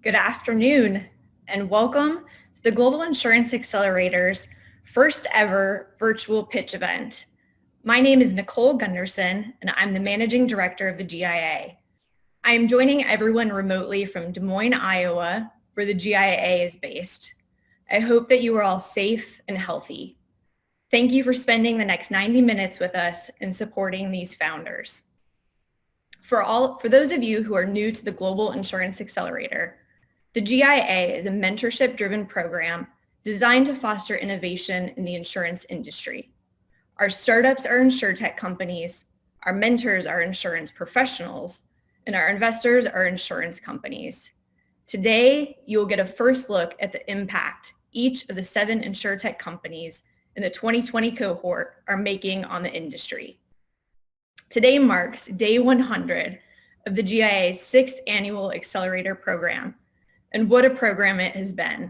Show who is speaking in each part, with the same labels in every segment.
Speaker 1: Good afternoon, and welcome to the Global Insurance Accelerator's first ever virtual pitch event. My name is Nicole Gunderson, and I'm the Managing Director of the GIA. I am joining everyone remotely from Des Moines, Iowa, where the GIA is based. I hope that you are all safe and healthy. Thank you for spending the next 90 minutes with us and supporting these founders. For those of you who are new to the Global Insurance Accelerator, the GIA is a mentorship-driven program designed to foster innovation in the insurance industry. Our startups are insurtech companies, our mentors are insurance professionals, and our investors are insurance companies. Today, you will get a first look at the impact each of the 7 insurtech companies in the 2020 cohort are making on the industry. Today marks day 100 of the GIA's 6th annual Accelerator program, and what a program it has been.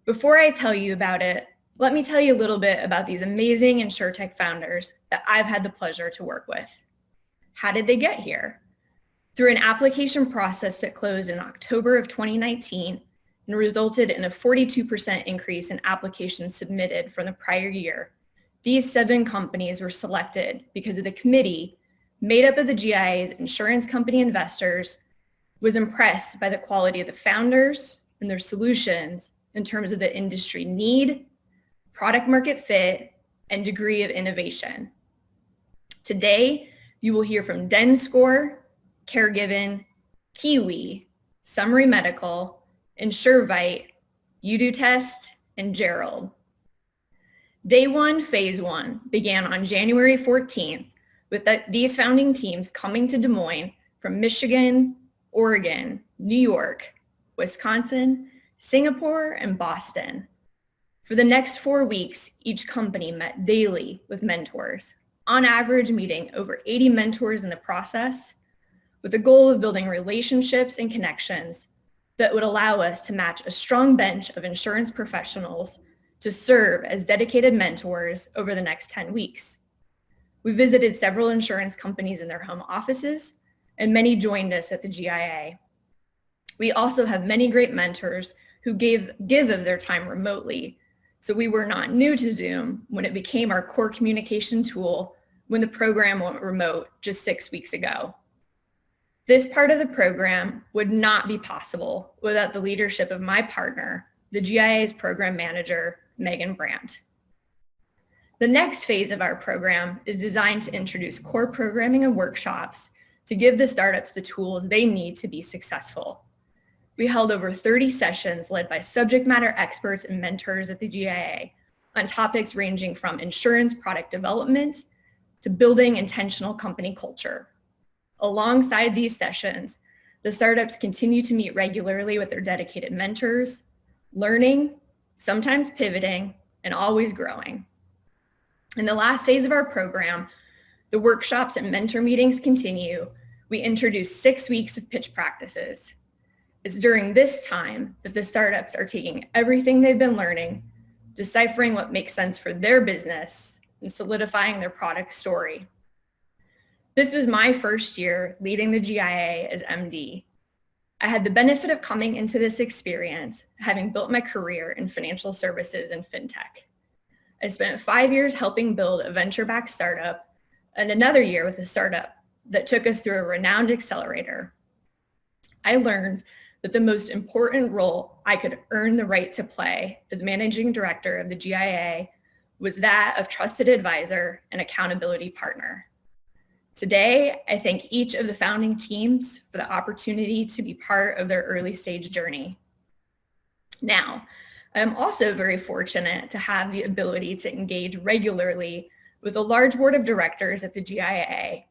Speaker 1: Before I tell you about it, let me tell you a little bit about these amazing insurtech founders that I've had the pleasure to work with. How did they get here? Through an application process that closed in October of 2019 and resulted in a 42% increase in applications submitted from the prior year, these 7 companies were selected because of the committee made up of the GIA's insurance company investors was impressed by the quality of the founders and their solutions in terms of the industry need, product market fit, and degree of innovation. Today, you will hear from DenScore, Caregiving, Kiwi, Summary Medical, Insure Bite, UdoTest, and Gerald. Day 1, Phase 1 began on January 14th with these founding teams coming to Des Moines from Michigan, Oregon, New York, Wisconsin, Singapore, and Boston. For the next 4 weeks, each company met daily with mentors, on average meeting over 80 mentors in the process, with the goal of building relationships and connections that would allow us to match a strong bench of insurance professionals to serve as dedicated mentors over the next 10 weeks. We visited several insurance companies in their home offices, and many joined us at the GIA. We also have many great mentors who give of their time remotely, so we were not new to Zoom when it became our core communication tool when the program went remote just 6 weeks ago. This part of the program would not be possible without the leadership of my partner, the GIA's program manager, Megan Brandt. The next phase of our program is designed to introduce core programming and workshops to give the startups the tools they need to be successful. We held over 30 sessions led by subject matter experts and mentors at the GIA on topics ranging from insurance product development to building intentional company culture. Alongside these sessions, the startups continue to meet regularly with their dedicated mentors, learning, sometimes pivoting, and always growing. In the last phase of our program, the workshops and mentor meetings continue. We introduce 6 weeks of pitch practices. It's during this time that the startups are taking everything they've been learning, deciphering what makes sense for their business, and solidifying their product story. This was my first year leading the GIA as MD. I had the benefit of coming into this experience, having built my career in financial services and fintech. I spent 5 years helping build a venture-backed startup and another year with a startup that took us through a renowned accelerator. I learned that the most important role I could earn the right to play as managing director of the GIA was that of trusted advisor and accountability partner. Today, I thank each of the founding teams for the opportunity to be part of their early stage journey. Now, I'm also very fortunate to have the ability to engage regularly with a large board of directors at the GIA,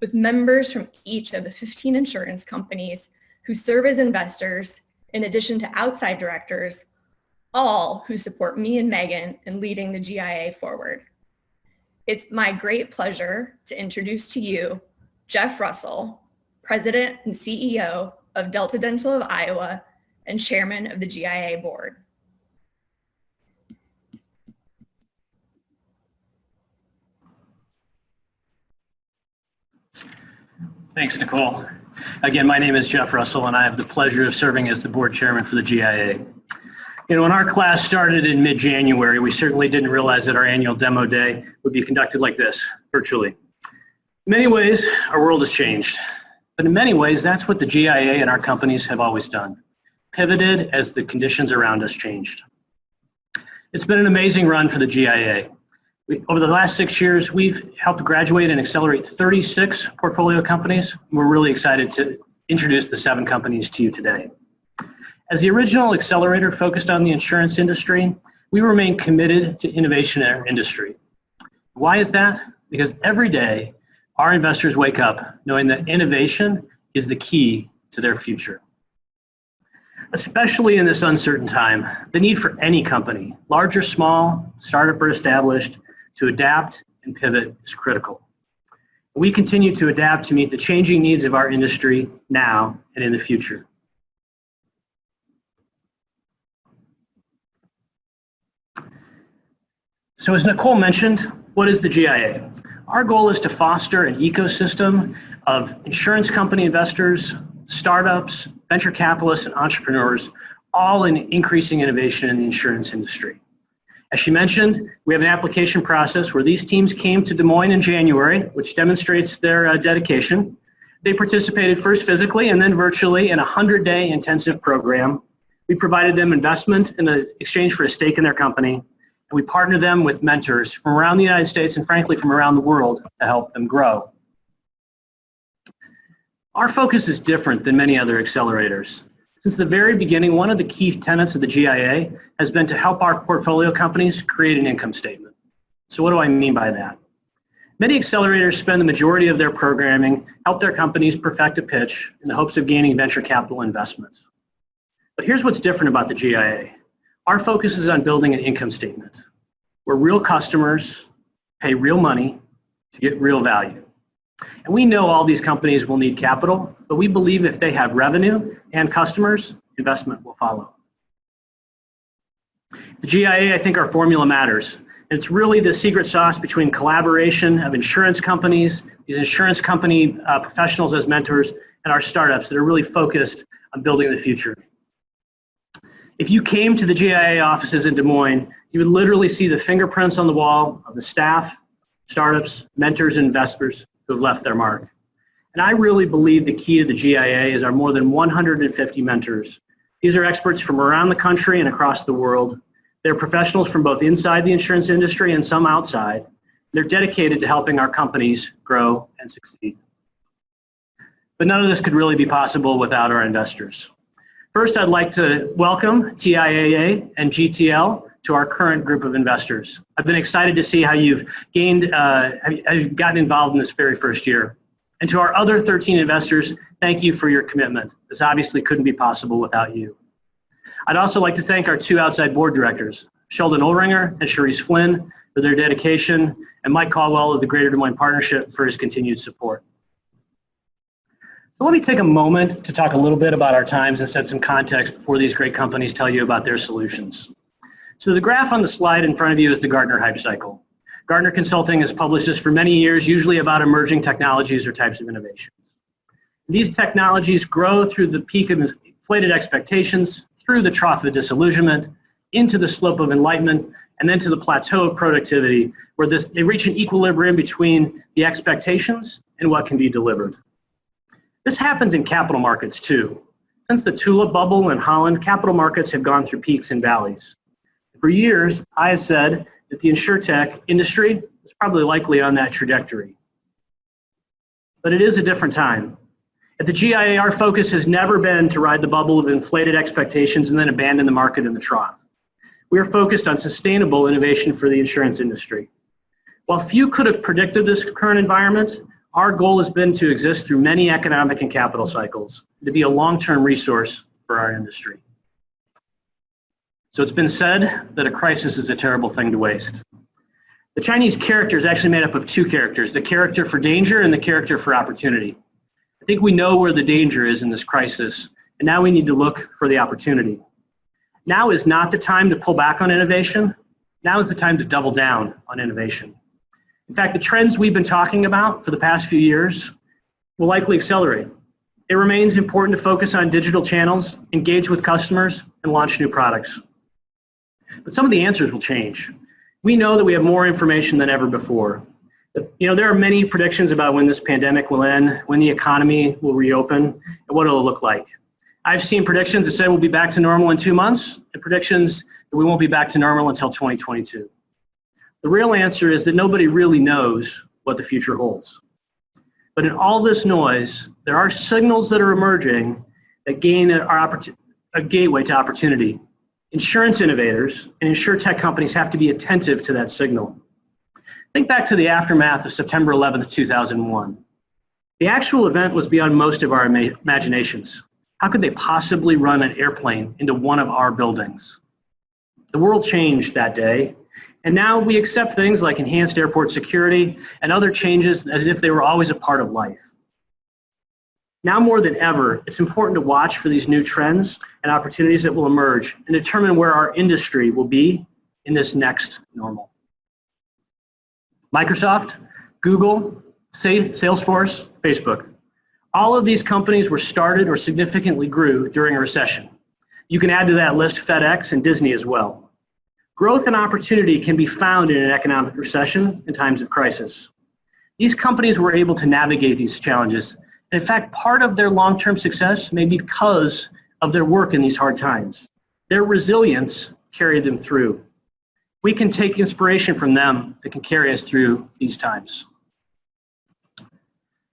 Speaker 1: with members from each of the 15 insurance companies who serve as investors, in addition to outside directors, all who support me and Megan in leading the GIA forward. It's my great pleasure to introduce to you Jeff Russell, President and CEO of Delta Dental of Iowa and Chairman of the GIA Board.
Speaker 2: Thanks, Nicole. Again, my name is Jeff Russell, and I have the pleasure of serving as the board chairman for the GIA. When our class started in mid-January, we certainly didn't realize that our annual demo day would be conducted like this, virtually. In many ways, our world has changed. But in many ways, that's what the GIA and our companies have always done, pivoted as the conditions around us changed. It's been an amazing run for the GIA. Over the last 6 years, we've helped graduate and accelerate 36 portfolio companies. We're really excited to introduce the 7 companies to you today. As the original accelerator focused on the insurance industry, we remain committed to innovation in our industry. Why is that? Because every day, our investors wake up knowing that innovation is the key to their future. Especially in this uncertain time, the need for any company, large or small, startup or established, to adapt and pivot is critical. We continue to adapt to meet the changing needs of our industry now and in the future. So as Nicole mentioned, what is the GIA? Our goal is to foster an ecosystem of insurance company investors, startups, venture capitalists, and entrepreneurs, all in increasing innovation in the insurance industry. As she mentioned, we have an application process where these teams came to Des Moines in January, which demonstrates their dedication. They participated first physically and then virtually in a 100-day intensive program. We provided them investment in exchange for a stake in their company, and we partnered them with mentors from around the United States and frankly from around the world to help them grow. Our focus is different than many other accelerators. Since the very beginning, one of the key tenets of the GIA has been to help our portfolio companies create an income statement. So what do I mean by that? Many accelerators spend the majority of their programming, help their companies perfect a pitch in the hopes of gaining venture capital investments. But here's what's different about the GIA. Our focus is on building an income statement where real customers pay real money to get real value. And we know all these companies will need capital, but we believe if they have revenue and customers, investment will follow. The GIA, I think our formula matters. And it's really the secret sauce between collaboration of insurance companies, these insurance company professionals as mentors, and our startups that are really focused on building the future. If you came to the GIA offices in Des Moines, you would literally see the fingerprints on the wall of the staff, startups, mentors, and investors who have left their mark. And I really believe the key to the GIA is our more than 150 mentors. These are experts from around the country and across the world. They're professionals from both inside the insurance industry and some outside. They're dedicated to helping our companies grow and succeed. But none of this could really be possible without our investors. First, I'd like to welcome TIAA and GTL to our current group of investors. I've been excited to see how you've gotten involved in this very first year. And to our other 13 investors, thank you for your commitment. This obviously couldn't be possible without you. I'd also like to thank our 2 outside board directors, Sheldon Ulringer and Cherise Flynn, for their dedication, and Mike Caldwell of the Greater Des Moines Partnership for his continued support. So let me take a moment to talk a little bit about our times and set some context before these great companies tell you about their solutions. So the graph on the slide in front of you is the Gartner Hype Cycle. Gartner Consulting has published this for many years, usually about emerging technologies or types of innovations. These technologies grow through the peak of inflated expectations, through the trough of disillusionment, into the slope of enlightenment, and then to the plateau of productivity, where they reach an equilibrium between the expectations and what can be delivered. This happens in capital markets too. Since the tulip bubble in Holland, capital markets have gone through peaks and valleys. For years, I have said that the insurtech industry is probably likely on that trajectory. But it is a different time. At the GIA, our focus has never been to ride the bubble of inflated expectations and then abandon the market in the trough. We are focused on sustainable innovation for the insurance industry. While few could have predicted this current environment, our goal has been to exist through many economic and capital cycles, to be a long-term resource for our industry. So it's been said that a crisis is a terrible thing to waste. The Chinese character is actually made up of 2 characters, the character for danger and the character for opportunity. I think we know where the danger is in this crisis, and now we need to look for the opportunity. Now is not the time to pull back on innovation. Now is the time to double down on innovation. In fact, the trends we've been talking about for the past few years will likely accelerate. It remains important to focus on digital channels, engage with customers, and launch new products. But some of the answers will change. We know that we have more information than ever before. There are many predictions about when this pandemic will end, when the economy will reopen, and what it'll look like. I've seen predictions that say we'll be back to normal in 2 months, and predictions that we won't be back to normal until 2022. The real answer is that nobody really knows what the future holds. But in all this noise, there are signals that are emerging that gain a gateway to opportunity. Insurance innovators and insurtech companies have to be attentive to that signal. Think back to the aftermath of September 11th, 2001. The actual event was beyond most of our imaginations. How could they possibly run an airplane into one of our buildings? The world changed that day, and now we accept things like enhanced airport security and other changes as if they were always a part of life. Now more than ever, it's important to watch for these new trends and opportunities that will emerge and determine where our industry will be in this next normal. Microsoft, Google, Salesforce, Facebook. All of these companies were started or significantly grew during a recession. You can add to that list FedEx and Disney as well. Growth and opportunity can be found in an economic recession in times of crisis. These companies were able to navigate these challenges. And in fact, part of their long-term success may be because of their work in these hard times. Their resilience carried them through. We can take inspiration from them that can carry us through these times.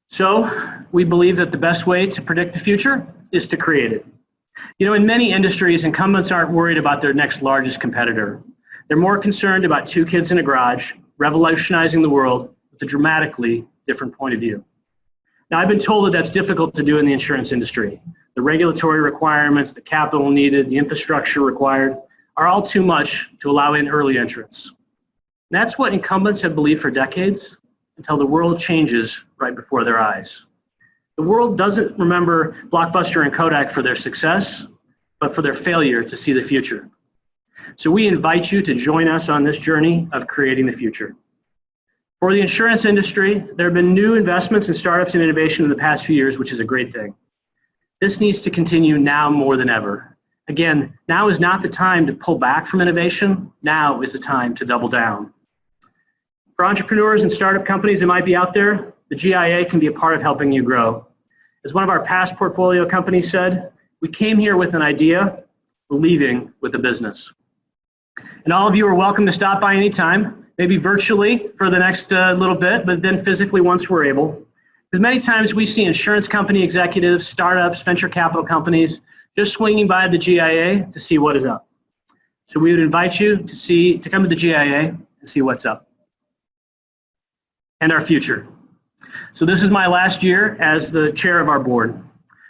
Speaker 2: So we believe that the best way to predict the future is to create it. In many industries, incumbents aren't worried about their next largest competitor. They're more concerned about two kids in a garage, revolutionizing the world with a dramatically different point of view. Now, I've been told that that's difficult to do in the insurance industry. The regulatory requirements, the capital needed, the infrastructure required are all too much to allow in early entrants. And that's what incumbents have believed for decades until the world changes right before their eyes. The world doesn't remember Blockbuster and Kodak for their success, but for their failure to see the future. So we invite you to join us on this journey of creating the future. For the insurance industry, there have been new investments in startups and innovation in the past few years, which is a great thing. This needs to continue now more than ever. Again, now is not the time to pull back from innovation. Now is the time to double down. For entrepreneurs and startup companies that might be out there, the GIA can be a part of helping you grow. As one of our past portfolio companies said, we came here with an idea, we're leaving with a business. And all of you are welcome to stop by anytime, maybe virtually for the next little bit, but then physically once we're able. Because many times we see insurance company executives, startups, venture capital companies just swinging by the GIA to see what is up. So we would invite you to come to the GIA and see what's up. And our future. So this is my last year as the chair of our board.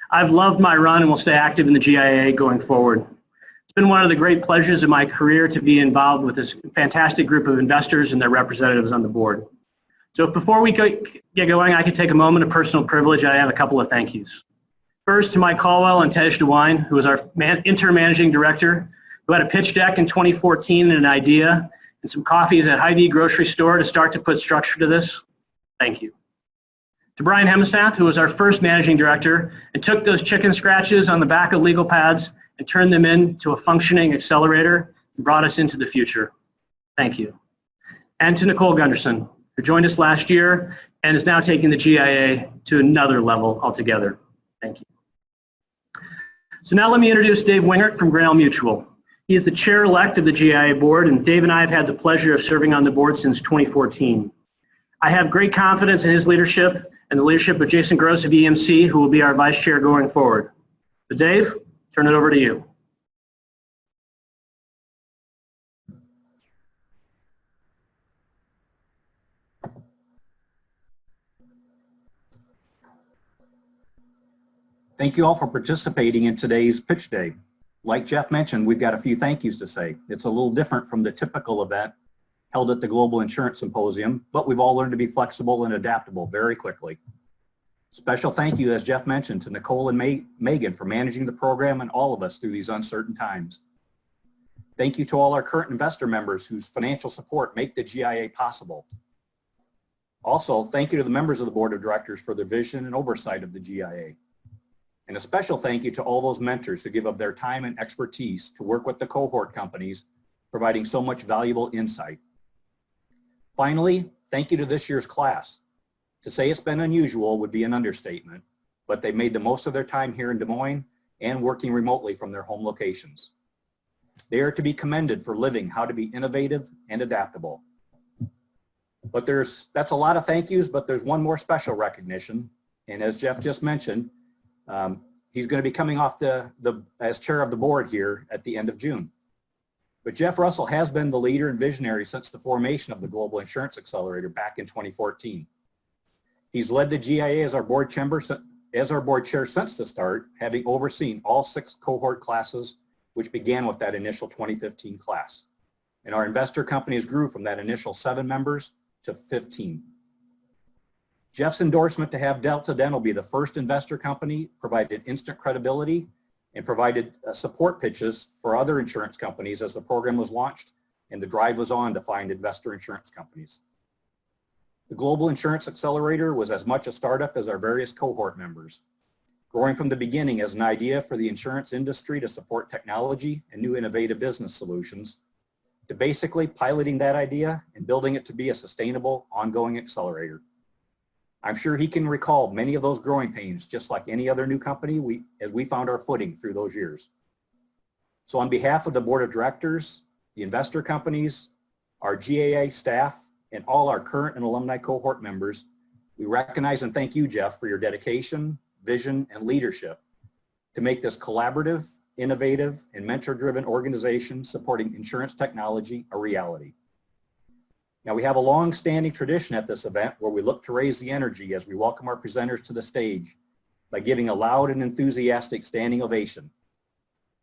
Speaker 2: I've loved my run and will stay active in the GIA going forward. It's been one of the great pleasures of my career to be involved with this fantastic group of investors and their representatives on the board. So before we get going, I could take a moment of personal privilege. I have a couple of thank yous. First, to Mike Caldwell and Tej DeWine, who was our interim managing director, who had a pitch deck in 2014 and an idea and some coffees at Hy-Vee grocery store to start to put structure to this. Thank you. To Brian Hemestath, who was our first managing director and took those chicken scratches on the back of legal pads and turned them into a functioning accelerator and brought us into the future. Thank you. And to Nicole Gunderson, who joined us last year and is now taking the GIA to another level altogether. Thank you. So now let me introduce Dave Wingert from Grinnell Mutual. He is the chair-elect of the GIA board, and Dave and I have had the pleasure of serving on the board since 2014. I have great confidence in his leadership and the leadership of Jason Gross of EMC, who will be our vice chair going forward. So Dave, turn it over to you.
Speaker 3: Thank you all for participating in today's pitch day. Like Jeff mentioned, we've got a few thank yous to say. It's a little different from the typical event held at the Global Insurance Symposium, but we've all learned to be flexible and adaptable very quickly. Special thank you, as Jeff mentioned, to Nicole and Megan for managing the program and all of us through these uncertain times. Thank you to all our current investor members whose financial support make the GIA possible. Also, thank you to the members of the board of directors for their vision and oversight of the GIA. And a special thank you to all those mentors who give of their time and expertise to work with the cohort companies, providing so much valuable insight. Finally, thank you to this year's class. To say it's been unusual would be an understatement, but they made the most of their time here in Des Moines and working remotely from their home locations. They are to be commended for living how to be innovative and adaptable. But that's a lot of thank yous, but there's one more special recognition. And as Jeff just mentioned, he's going to be coming off as chair of the board here at the end of June. But Jeff Russell has been the leader and visionary since the formation of the Global Insurance Accelerator back in 2014. He's led the GIA as our board chair since the start, having overseen all 6 cohort classes, which began with that initial 2015 class. And our investor companies grew from that initial 7 members to 15. Jeff's endorsement to have Delta Dental be the first investor company provided instant credibility and provided support pitches for other insurance companies as the program was launched and the drive was on to find investor insurance companies. The Global Insurance Accelerator was as much a startup as our various cohort members, growing from the beginning as an idea for the insurance industry to support technology and new innovative business solutions, to basically piloting that idea and building it to be a sustainable, ongoing accelerator. I'm sure he can recall many of those growing pains, just like any other new company, as we found our footing through those years. So on behalf of the board of directors, the investor companies, our GAA staff, and all our current and alumni cohort members, we recognize and thank you, Jeff, for your dedication, vision, and leadership to make this collaborative, innovative, and mentor-driven organization supporting insurance technology a reality. Now, we have a long-standing tradition at this event where we look to raise the energy as we welcome our presenters to the stage by giving a loud and enthusiastic standing ovation.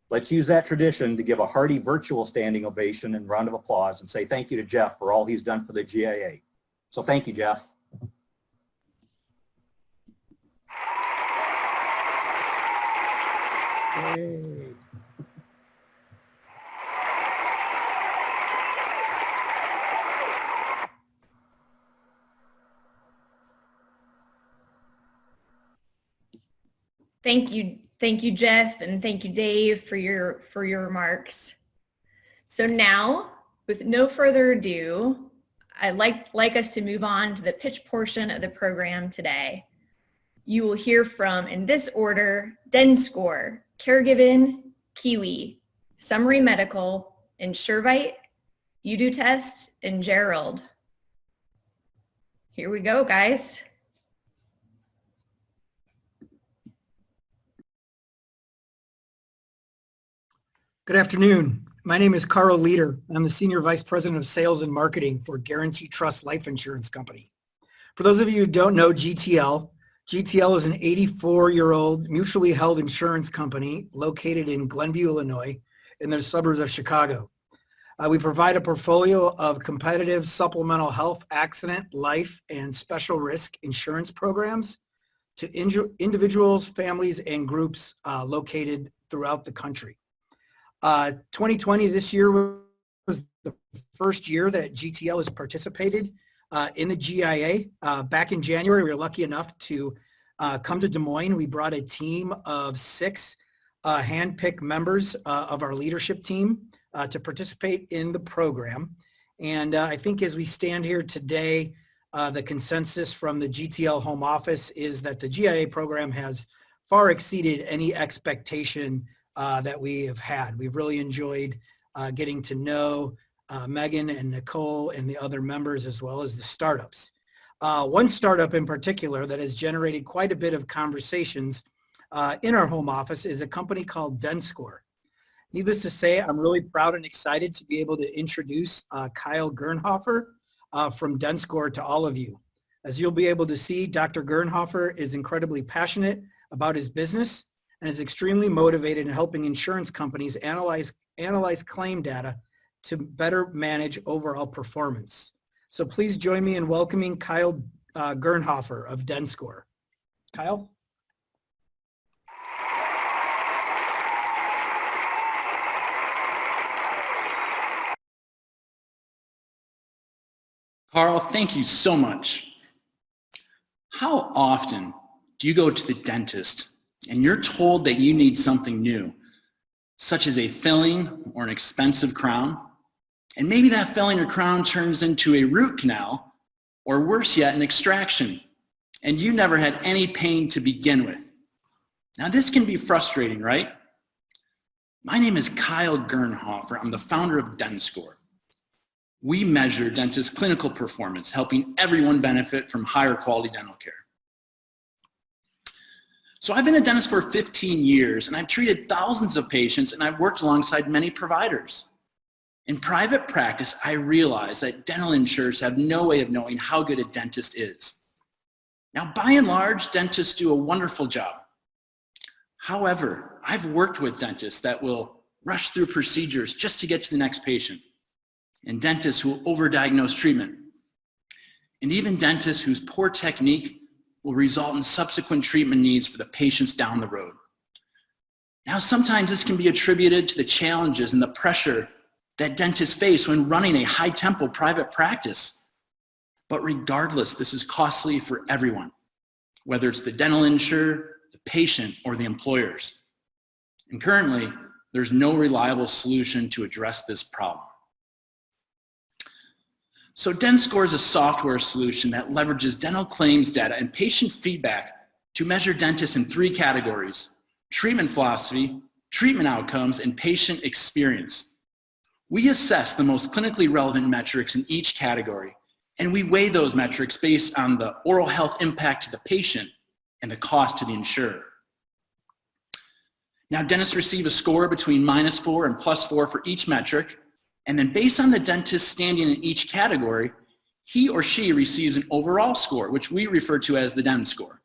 Speaker 3: Let's use that tradition to give a hearty virtual standing ovation and round of applause and say thank you to Jeff for all he's done for the GIA. So thank you, Jeff. Yay.
Speaker 1: Thank you, Jeff, and thank you, Dave, for your remarks. So now, with no further ado, I'd like us to move on to the pitch portion of the program today. You will hear from, in this order, DenScore, Caregiving, Kiwi, Summary Medical, Insure Bite, UdoTest, and Gerald. Here we go, guys.
Speaker 4: Good afternoon. My name is Carl Leader. I'm the Senior Vice President of Sales and Marketing for Guarantee Trust Life Insurance Company. For those of you who don't know GTL is an 84-year-old mutually held insurance company located in Glenview, Illinois, in the suburbs of Chicago. We provide a portfolio of competitive supplemental health, accident, life, and special risk insurance programs to individuals, families, and groups located throughout the country. 2020, this year, was the first year that GTL has participated in the GIA. Back in January, we were lucky enough to come to Des Moines. We brought a team of 6 hand-picked members of our leadership team to participate in the program. And I think as we stand here today, the consensus from the GTL home office is that the GIA program has far exceeded any expectation that we have had. We've really enjoyed getting to know Megan and Nicole and the other members, as well as the startups. One startup in particular that has generated quite a bit of conversations in our home office is a company called DenScore. Needless to say, I'm really proud and excited to be able to introduce Kyle Gernhofer from DenScore to all of you. As you'll be able to see, Dr. Gernhofer is incredibly passionate about his business and is extremely motivated in helping insurance companies analyze claim data to better manage overall performance. So please join me in welcoming Kyle Gernhofer of DenScore. Kyle?
Speaker 5: Carl, thank you so much. How often do you go to the dentist and you're told that you need something new, such as a filling or an expensive crown, and maybe that filling or crown turns into a root canal, or worse yet, an extraction, and you never had any pain to begin with. Now this can be frustrating, right? My name is Kyle Gernhofer. I'm the founder of DenScore. We measure dentists' clinical performance, helping everyone benefit from higher quality dental care. So I've been a dentist for 15 years, and I've treated thousands of patients, and I've worked alongside many providers. In private practice, I realized that dental insurers have no way of knowing how good a dentist is. Now, by and large, dentists do a wonderful job. However, I've worked with dentists that will rush through procedures just to get to the next patient, and dentists who will overdiagnose treatment, and even dentists whose poor technique will result in subsequent treatment needs for the patients down the road. Now, sometimes this can be attributed to the challenges and the pressure that dentists face when running a high-tempo private practice. But regardless, this is costly for everyone, whether it's the dental insurer, the patient, or the employers. And currently, there's no reliable solution to address this problem. So DenScore is a software solution that leverages dental claims data and patient feedback to measure dentists in 3 categories: treatment philosophy, treatment outcomes, and patient experience. We assess the most clinically relevant metrics in each category, and we weigh those metrics based on the oral health impact to the patient and the cost to the insurer. Now, dentists receive a score between -4 and +4 for each metric, and then based on the dentist's standing in each category, he or she receives an overall score, which we refer to as the DenScore.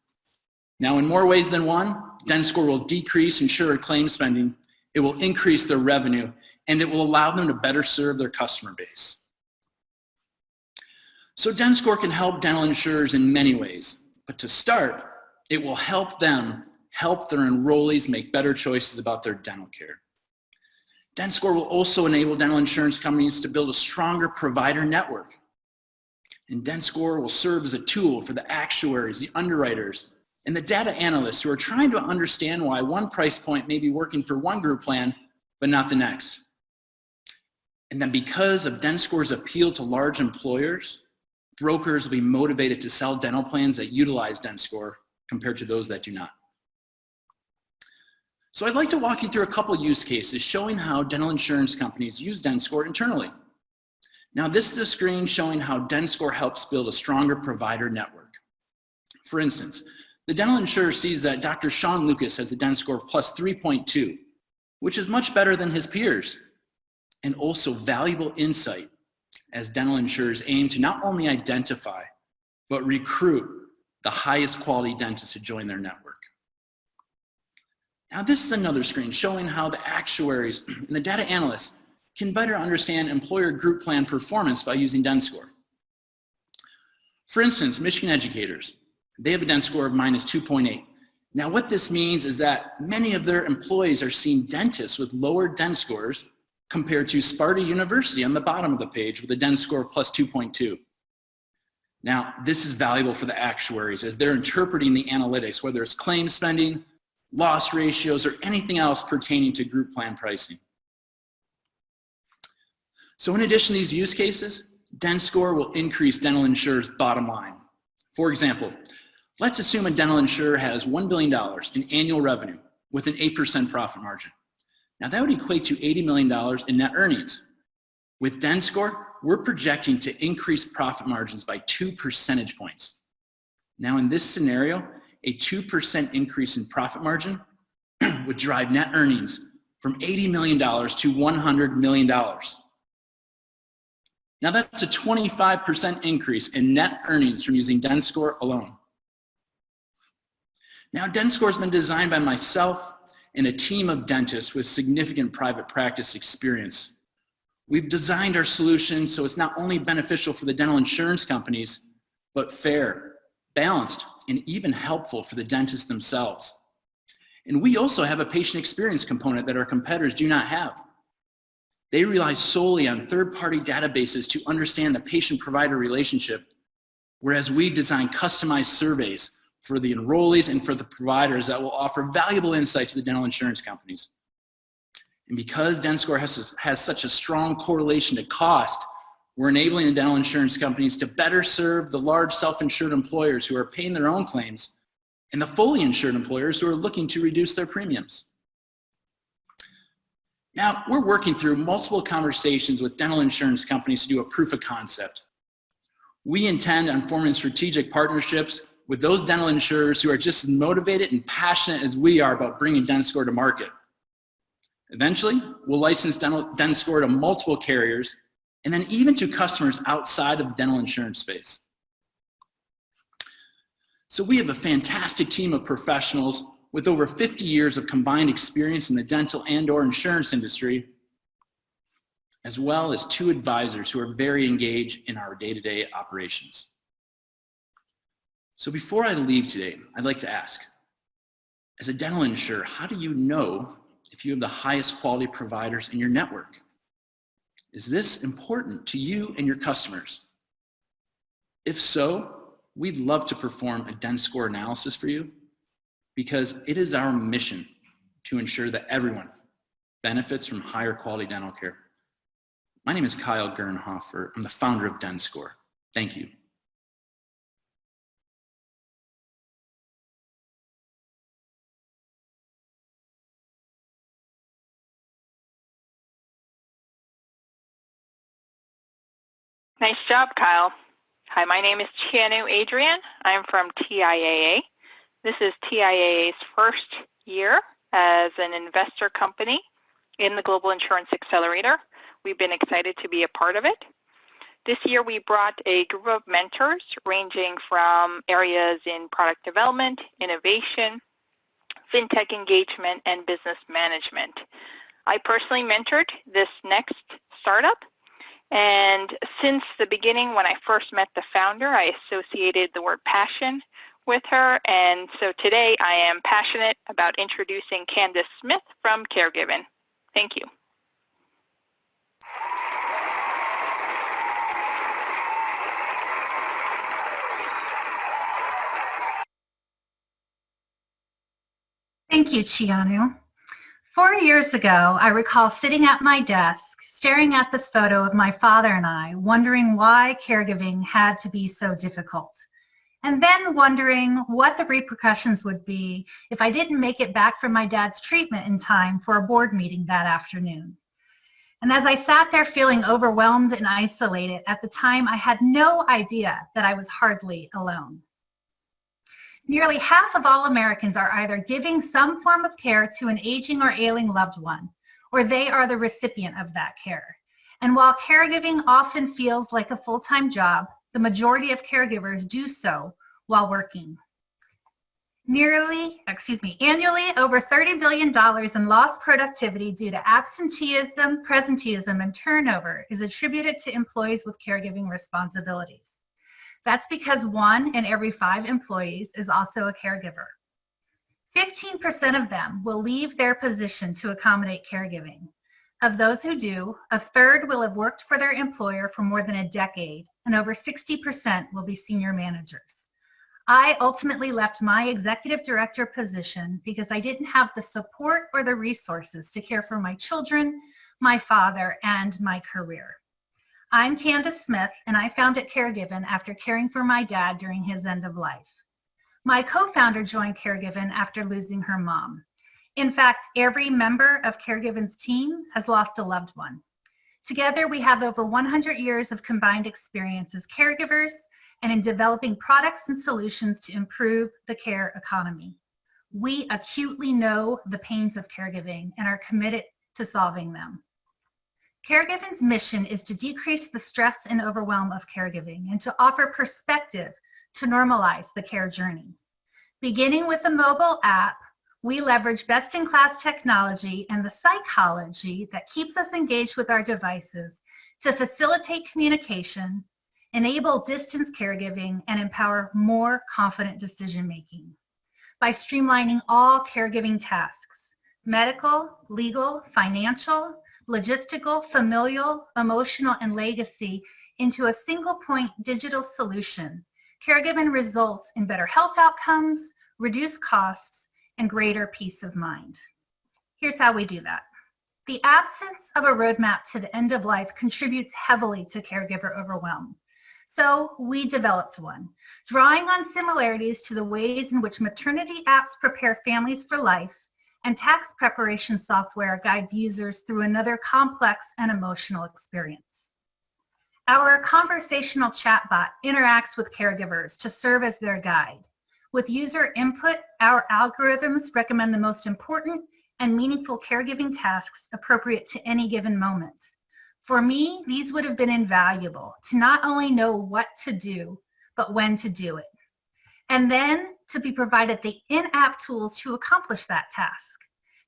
Speaker 5: Now, in more ways than one, DenScore will decrease insurer claim spending, it will increase their revenue, and it will allow them to better serve their customer base. So DenScore can help dental insurers in many ways, but to start, it will help them help their enrollees make better choices about their dental care. DenScore will also enable dental insurance companies to build a stronger provider network. And DenScore will serve as a tool for the actuaries, the underwriters, and the data analysts who are trying to understand why one price point may be working for one group plan, but not the next. And then because of DenScore's appeal to large employers, brokers will be motivated to sell dental plans that utilize DenScore compared to those that do not. So I'd like to walk you through a couple use cases showing how dental insurance companies use DenScore internally. Now, this is a screen showing how DenScore helps build a stronger provider network. For instance, the dental insurer sees that Dr. Sean Lucas has a DenScore of +3.2, which is much better than his peers, and also valuable insight as dental insurers aim to not only identify, but recruit the highest quality dentists to join their network. Now, this is another screen showing how the actuaries and the data analysts can better understand employer group plan performance by using DenScore. For instance, Michigan educators, they have a DenScore of -2.8. Now, what this means is that many of their employees are seeing dentists with lower DenScores compared to Sparta University on the bottom of the page with a DenScore of +2.2. Now, this is valuable for the actuaries as they're interpreting the analytics, whether it's claim spending, loss ratios, or anything else pertaining to group plan pricing. So in addition to these use cases, DenScore will increase dental insurers' bottom line. For example, let's assume a dental insurer has $1 billion in annual revenue with an 8% profit margin. Now that would equate to $80 million in net earnings. With DenScore, we're projecting to increase profit margins by 2 percentage points. Now in this scenario, a 2% increase in profit margin would drive net earnings from $80 million to $100 million. Now that's a 25% increase in net earnings from using DenScore alone. Now DenScore has been designed by myself and a team of dentists with significant private practice experience. We've designed our solution so it's not only beneficial for the dental insurance companies, but fair, balanced, and even helpful for the dentists themselves. And we also have a patient experience component that our competitors do not have. They rely solely on third-party databases to understand the patient-provider relationship, whereas we design customized surveys for the enrollees and for the providers that will offer valuable insight to the dental insurance companies. And because DenScore has such a strong correlation to cost, we're enabling the dental insurance companies to better serve the large self-insured employers who are paying their own claims and the fully insured employers who are looking to reduce their premiums. Now, we're working through multiple conversations with dental insurance companies to do a proof of concept. We intend on forming strategic partnerships with those dental insurers who are just as motivated and passionate as we are about bringing DenScore to market. Eventually, we'll license DenScore to multiple carriers and then even to customers outside of the dental insurance space. So we have a fantastic team of professionals with over 50 years of combined experience in the dental and/or insurance industry, as well as 2 advisors who are very engaged in our day-to-day operations. So before I leave today, I'd like to ask, as a dental insurer, how do you know if you have the highest quality providers in your network? Is this important to you and your customers? If so, we'd love to perform a DenScore analysis for you because it is our mission to ensure that everyone benefits from higher quality dental care. My name is Kyle Gernhofer. I'm the founder of DenScore. Thank you.
Speaker 6: Nice job, Kyle. Hi, my name is Chianu Adrian. I'm from TIAA. This is TIAA's first year as an investor company in the Global Insurance Accelerator. We've been excited to be a part of it. This year we brought a group of mentors ranging from areas in product development, innovation, fintech engagement, and business management. I personally mentored this next startup. And since the beginning, when I first met the founder, I associated the word passion with her. And so today I am passionate about introducing Candace Smith from Caregiving. Thank you.
Speaker 7: Thank you, Chianu. 4 years ago, I recall sitting at my desk, staring at this photo of my father and I, wondering why caregiving had to be so difficult. And then wondering what the repercussions would be if I didn't make it back from my dad's treatment in time for a board meeting that afternoon. And as I sat there feeling overwhelmed and isolated, at the time I had no idea that I was hardly alone. Nearly half of all Americans are either giving some form of care to an aging or ailing loved one, or they are the recipient of that care. And while caregiving often feels like a full-time job, the majority of caregivers do so while working. Annually, over $30 billion in lost productivity due to absenteeism, presenteeism, and turnover is attributed to employees with caregiving responsibilities. That's because 1 in every 5 employees is also a caregiver. 15% of them will leave their position to accommodate caregiving. Of those who do, a third will have worked for their employer for more than a decade, and over 60% will be senior managers. I ultimately left my executive director position because I didn't have the support or the resources to care for my children, my father, and my career. I'm Candace Smith, and I founded Caregiving after caring for my dad during his end of life. My co-founder joined Caregiving after losing her mom. In fact, every member of Caregiving's team has lost a loved one. Together, we have over 100 years of combined experience as caregivers and in developing products and solutions to improve the care economy. We acutely know the pains of caregiving and are committed to solving them. Caregiving's mission is to decrease the stress and overwhelm of caregiving and to offer perspective to normalize the care journey. Beginning with a mobile app, we leverage best-in-class technology and the psychology that keeps us engaged with our devices to facilitate communication, enable distance caregiving, and empower more confident decision-making. By streamlining all caregiving tasks, medical, legal, financial, logistical, familial, emotional, and legacy into a single point digital solution, caregiving results in better health outcomes, reduced costs, and greater peace of mind. Here's how we do that. The absence of a roadmap to the end of life contributes heavily to caregiver overwhelm. So we developed one, drawing on similarities to the ways in which maternity apps prepare families for life and tax preparation software guides users through another complex and emotional experience. Our conversational chatbot interacts with caregivers to serve as their guide. With user input, our algorithms recommend the most important and meaningful caregiving tasks appropriate to any given moment. For me, these would have been invaluable to not only know what to do, but when to do it. And then to be provided the in-app tools to accomplish that task.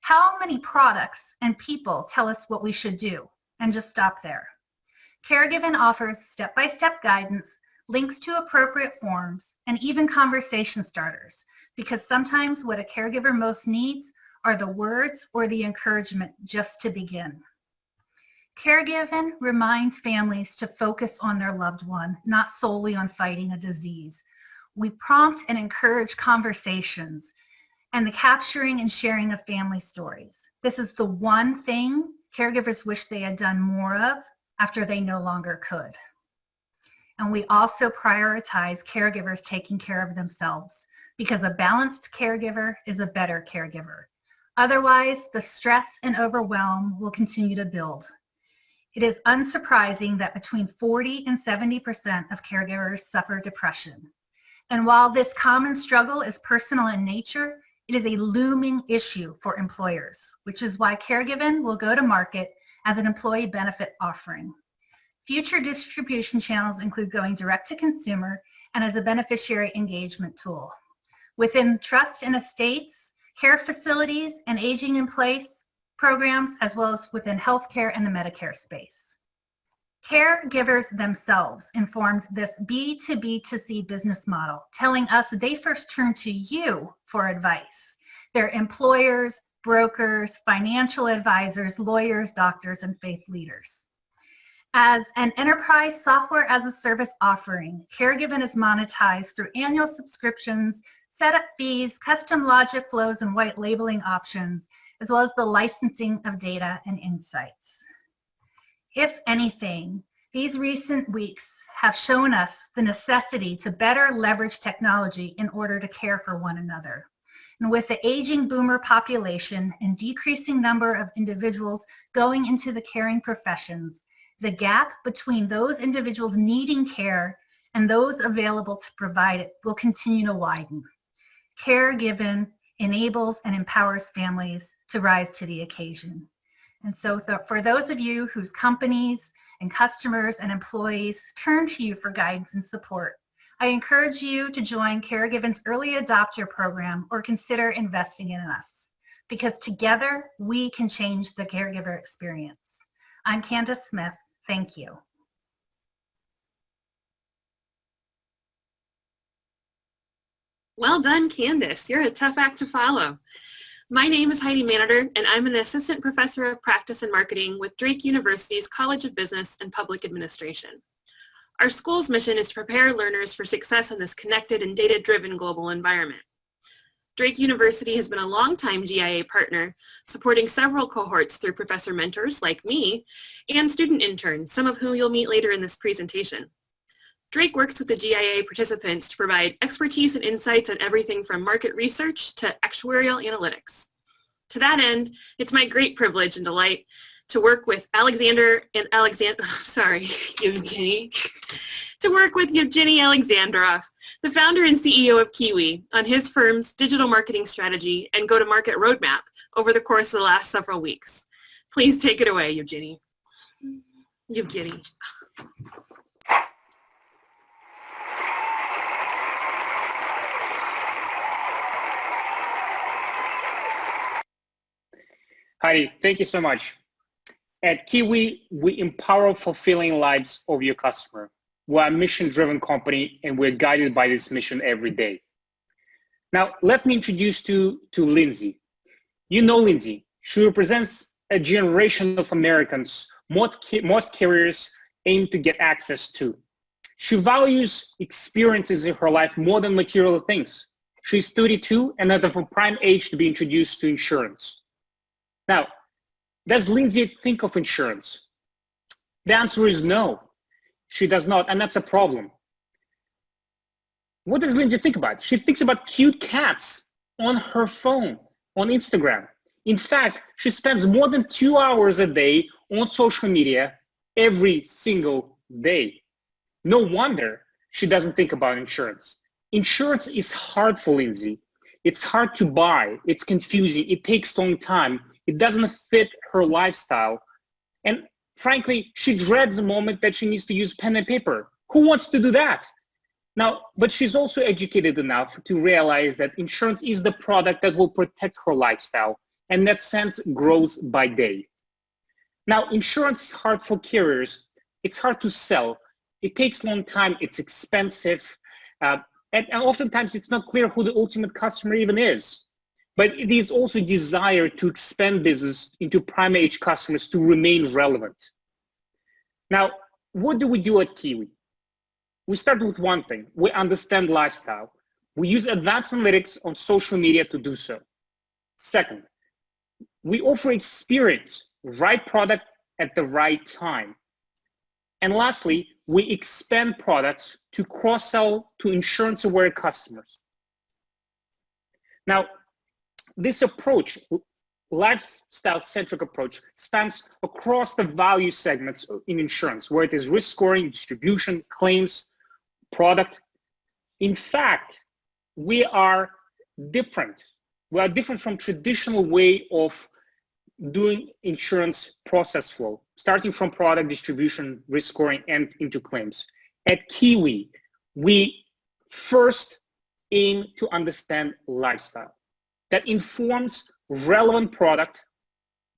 Speaker 7: How many products and people tell us what we should do and just stop there? Caregiving offers step-by-step guidance, links to appropriate forms, and even conversation starters, because sometimes what a caregiver most needs are the words or the encouragement just to begin. Caregiving reminds families to focus on their loved one, not solely on fighting a disease. We prompt and encourage conversations and the capturing and sharing of family stories. This is the one thing caregivers wish they had done more of after they no longer could. And we also prioritize caregivers taking care of themselves, because a balanced caregiver is a better caregiver. Otherwise, the stress and overwhelm will continue to build. It is unsurprising that between 40 and 70% of caregivers suffer depression. And while this common struggle is personal in nature, it is a looming issue for employers, which is why caregiving will go to market as an employee benefit offering. Future distribution channels include going direct to consumer and as a beneficiary engagement tool. Within trust and estates, care facilities, and aging in place programs, as well as within healthcare and the Medicare space. Caregivers themselves informed this B2B2C business model, telling us they first turn to you for advice. Their employers, brokers, financial advisors, lawyers, doctors, and faith leaders. As an enterprise software as a service offering, caregiving is monetized through annual subscriptions, setup fees, custom logic flows, and white labeling options, as well as the licensing of data and insights. If anything, these recent weeks have shown us the necessity to better leverage technology in order to care for one another. And with the aging boomer population and decreasing number of individuals going into the caring professions, the gap between those individuals needing care and those available to provide it will continue to widen. Caregiving enables and empowers families to rise to the occasion. And so for those of you whose companies and customers and employees turn to you for guidance and support, I encourage you to join Caregiving's early adopter program or consider investing in us, because together we can change the caregiver experience. I'm Candace Smith. Thank you.
Speaker 8: Well done, Candace. You're a tough act to follow. My name is Heidi Manader, and I'm an assistant professor of practice and marketing with Drake University's College of Business and Public Administration. Our school's mission is to prepare learners for success in this connected and data-driven global environment. Drake University has been a longtime GIA partner, supporting several cohorts through professor mentors like me and student interns, some of whom you'll meet later in this presentation. Drake works with the GIA participants to provide expertise and insights on everything from market research to actuarial analytics. To that end, it's my great privilege and delight to work with Evgeny Alexandrov, the founder and CEO of Kiwi, on his firm's digital marketing strategy and go-to-market roadmap over the course of the last several weeks. Please take it away, Evgeny. Evgeny.
Speaker 9: Heidi, thank you so much. At Kiwi, we empower fulfilling lives of your customer. We're a mission-driven company, and we're guided by this mission every day. Now, let me introduce you to Lindsay. You know Lindsay. She represents a generation of Americans most carriers aim to get access to. She values experiences in her life more than material things. She's 32 and at the prime age to be introduced to insurance. Now, does Lindsay think of insurance? The answer is no, she does not, and that's a problem. What does Lindsay think about? She thinks about cute cats on her phone, on Instagram. In fact, she spends more than 2 hours a day on social media every single day. No wonder she doesn't think about insurance. Insurance is hard for Lindsay. It's hard to buy. It's confusing. It takes a long time. It doesn't fit her lifestyle. And frankly, she dreads the moment that she needs to use pen and paper. Who wants to do that? Now, but she's also educated enough to realize that insurance is the product that will protect her lifestyle, and that sense grows by day. Now, insurance is hard for carriers. It's hard to sell. It takes a long time. It's expensive. And oftentimes, it's not clear who the ultimate customer even is. But it is also desire to expand business into prime age customers to remain relevant. Now, what do we do at Kiwi? We start with one thing. We understand lifestyle. We use advanced analytics on social media to do so. Second, we offer experience, right product at the right time. And lastly, we expand products to cross-sell to insurance-aware customers. Now, this approach, lifestyle-centric approach, spans across the value segments in insurance, where it is risk scoring, distribution, claims, product. In fact, we are different. We are different from traditional way of doing insurance process flow, starting from product distribution, risk scoring, and into claims. At Kiwi, we first aim to understand lifestyle that informs relevant product,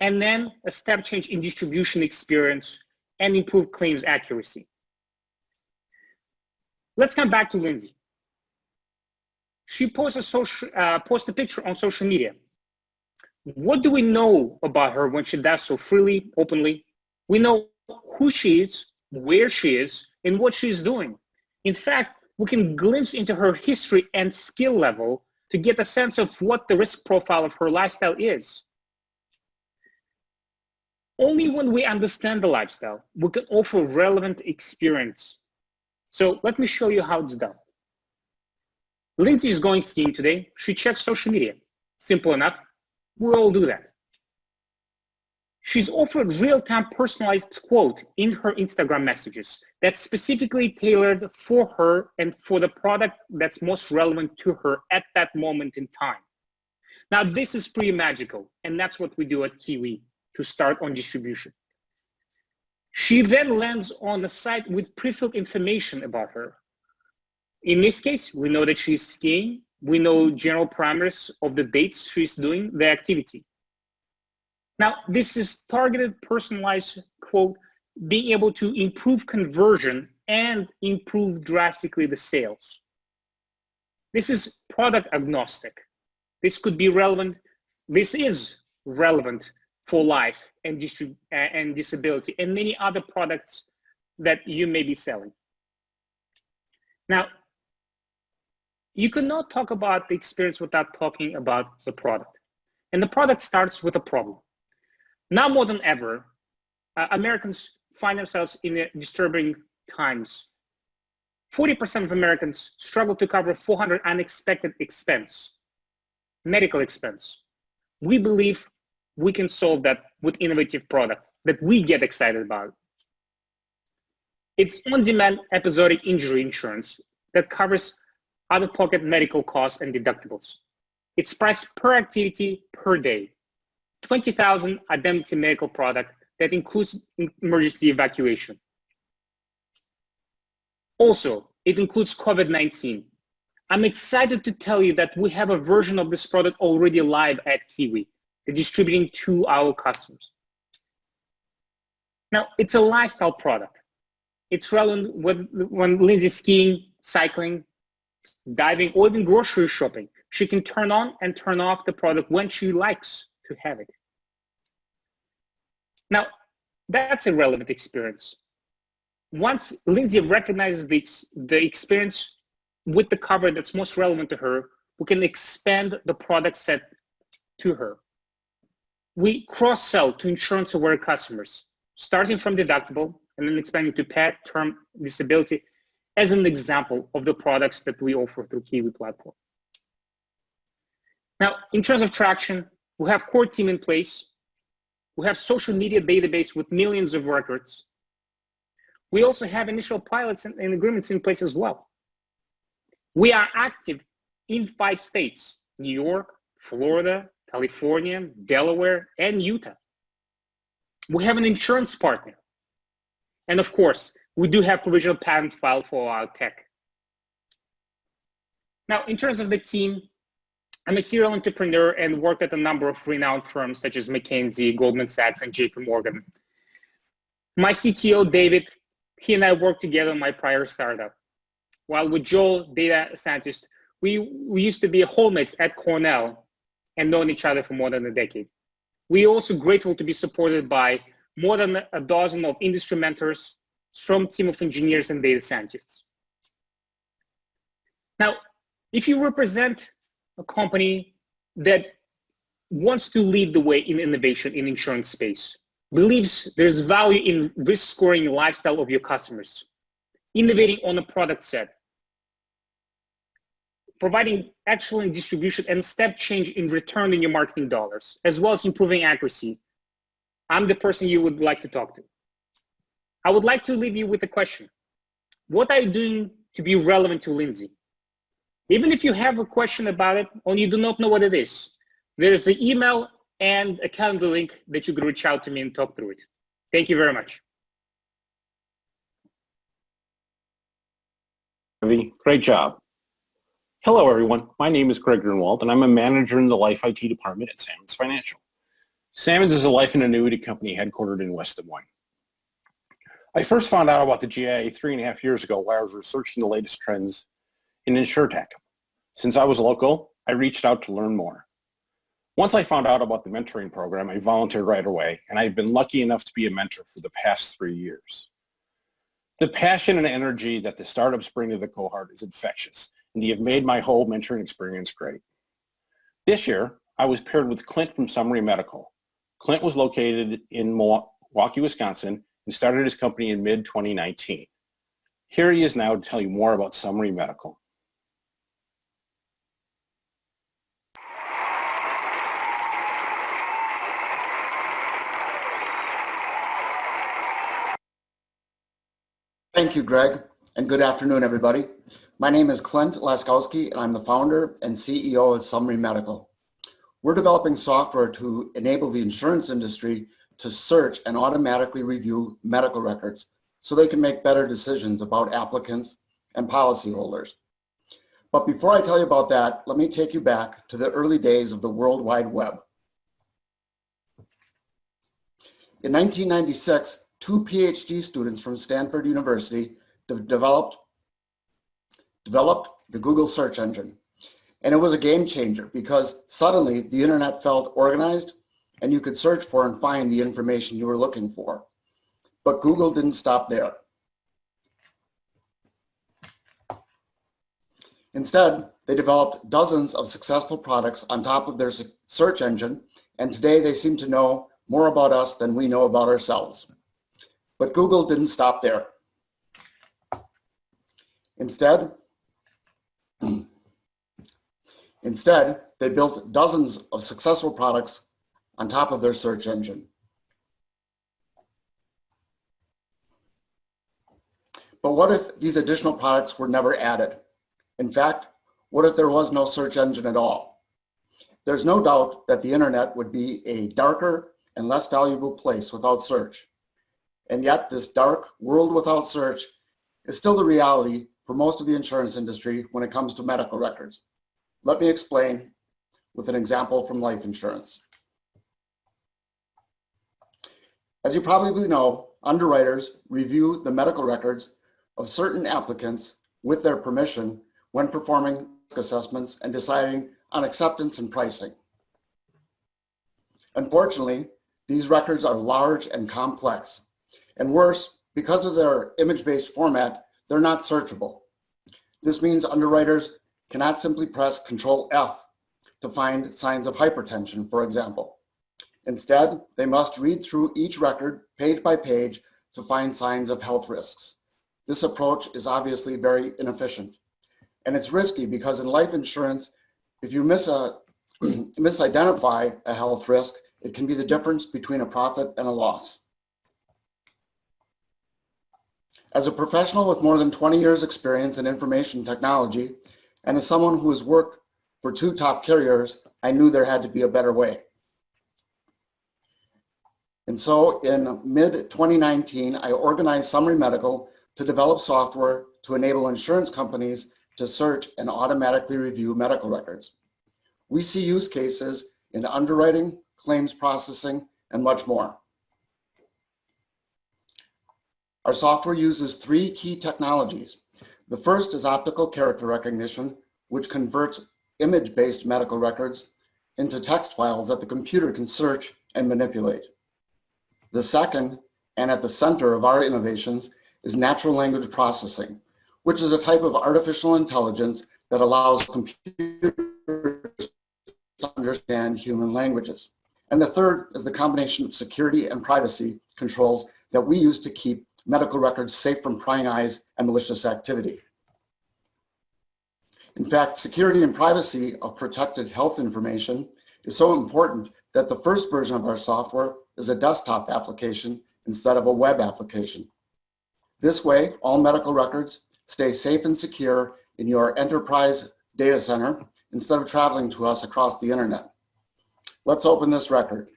Speaker 9: and then a step change in distribution experience and improve claims accuracy. Let's come back to Lindsay. She posts a picture on social media. What do we know about her when she does so freely, openly? We know who she is, where she is, and what she's doing. In fact, we can glimpse into her history and skill level to get a sense of what the risk profile of her lifestyle is. Only when we understand the lifestyle, we can offer relevant experience. So let me show you how it's done. Lindsay is going skiing today. She checks social media. Simple enough. We all do that. She's offered real-time personalized quote in her Instagram messages that's specifically tailored for her and for the product that's most relevant to her at that moment in time. Now, this is pretty magical, and that's what we do at Kiwi to start on distribution. She then lands on a site with pre-filled information about her. In this case, we know that she's skiing. We know general parameters of the dates she's doing the activity. Now, this is targeted, personalized quote, being able to improve conversion and improve drastically the sales. This is product agnostic. This could be relevant. This is relevant for life and disability and many other products that you may be selling. Now, you cannot talk about the experience without talking about the product. And the product starts with a problem. Now more than ever, Americans find themselves in disturbing times. 40% of Americans struggle to cover 400 unexpected expense, medical expense. We believe we can solve that with innovative product that we get excited about. It's on-demand episodic injury insurance that covers out-of-pocket medical costs and deductibles. It's priced per activity per day. 20,000 indemnity medical product that includes emergency evacuation. Also, it includes COVID-19. I'm excited to tell you that we have a version of this product already live at Kiwi, distributing to our customers. Now, it's a lifestyle product. It's relevant when Lindsay's skiing, cycling, diving, or even grocery shopping. She can turn on and turn off the product when she likes to have it. Now, that's a relevant experience. Once Lindsay recognizes the experience with the cover that's most relevant to her, we can expand the product set to her. We cross-sell to insurance-aware customers, starting from deductible and then expanding to pet, term, disability, as an example of the products that we offer through Kiwi platform. Now, in terms of traction, we have core team in place. We have social media database with millions of records. We also have initial pilots and agreements in place as well. We are active in 5 states, New York, Florida, California, Delaware, and Utah. We have an insurance partner. And of course, we do have provisional patent filed for our tech. Now, in terms of the team, I'm a serial entrepreneur and worked at a number of renowned firms such as McKinsey, Goldman Sachs, and JP Morgan. My CTO, David, he and I worked together on my prior startup. While with Joel, data scientist, we used to be hollmates at Cornell and known each other for more than a decade. We are also grateful to be supported by more than a dozen of industry mentors, strong team of engineers and data scientists. Now, if you represent a company that wants to lead the way in innovation in insurance space, believes there's value in risk scoring lifestyle of your customers, innovating on a product set, providing excellent distribution and step change in return in your marketing dollars, as well as improving accuracy, I'm the person you would like to talk to. I would like to leave you with a question. What are you doing to be relevant to Lindsay? Even if you have a question about it or you do not know what it is, there's the email and a calendar link that you can reach out to me and talk through it. Thank you very much.
Speaker 10: Great job. Hello, everyone. My name is Greg Grunwald, and I'm a manager in the Life IT department at Salmons Financial. Salmons is a life and annuity company headquartered in West Des Moines. I first found out about the GIA 3.5 years ago while I was researching the latest trends in InsureTech. Since I was local, I reached out to learn more. Once I found out about the mentoring program, I volunteered right away, and I've been lucky enough to be a mentor for the past 3 years. The passion and energy that the startups bring to the cohort is infectious, and they have made my whole mentoring experience great. This year, I was paired with Clint from Summary Medical. Clint was located in Milwaukee, Wisconsin, and started his company in mid-2019. Here he is now to tell you more about Summary Medical.
Speaker 11: Thank you, Greg, and good afternoon, everybody. My name is Clint Laskowski, and I'm the founder and CEO of Summary Medical. We're developing software to enable the insurance industry to search and automatically review medical records so they can make better decisions about applicants and policyholders. But before I tell you about that, let me take you back to the early days of the World Wide Web. In 1996, 2 PhD students from Stanford University developed the Google search engine. And it was a game changer because suddenly the internet felt organized and you could search for and find the information you were looking for. But Google didn't stop there. Instead, they developed dozens of successful products on top of their search engine, and today they seem to know more about us than we know about ourselves. But Google didn't stop there. Instead, they built dozens of successful products on top of their search engine. But what if these additional products were never added? In fact, what if there was no search engine at all? There's no doubt that the internet would be a darker and less valuable place without search. And yet this dark world without search is still the reality for most of the insurance industry when it comes to medical records. Let me explain with an example from life insurance. As you probably know, underwriters review the medical records of certain applicants with their permission when performing risk assessments and deciding on acceptance and pricing. Unfortunately, these records are large and complex, and worse, Because of their image-based format, they're not searchable. This means underwriters cannot simply press Control F to find signs of hypertension, for example. Instead, they must read through each record page by page to find signs of health risks. This approach is obviously very inefficient. And it's risky because in life insurance, if you misidentify a health risk, it can be the difference between a profit and a loss. As a professional with more than 20 years experience in information technology, and as someone who has worked for 2 top carriers, I knew there had to be a better way. And so in mid-2019, I organized Summary Medical to develop software to enable insurance companies to search and automatically review medical records. We see use cases in underwriting, claims processing, and much more. Our software uses 3 key technologies. The first is optical character recognition, which converts image-based medical records into text files that the computer can search and manipulate. The second, and at the center of our innovations, is natural language processing, which is a type of artificial intelligence that allows computers to understand human languages. And the third is the combination of security and privacy controls that we use to keep medical records safe from prying eyes and malicious activity. In fact, security and privacy of protected health information is so important that the first version of our software is a desktop application instead of a web application. This way, all medical records stay safe and secure in your enterprise data center instead of traveling to us across the internet. Let's open this record.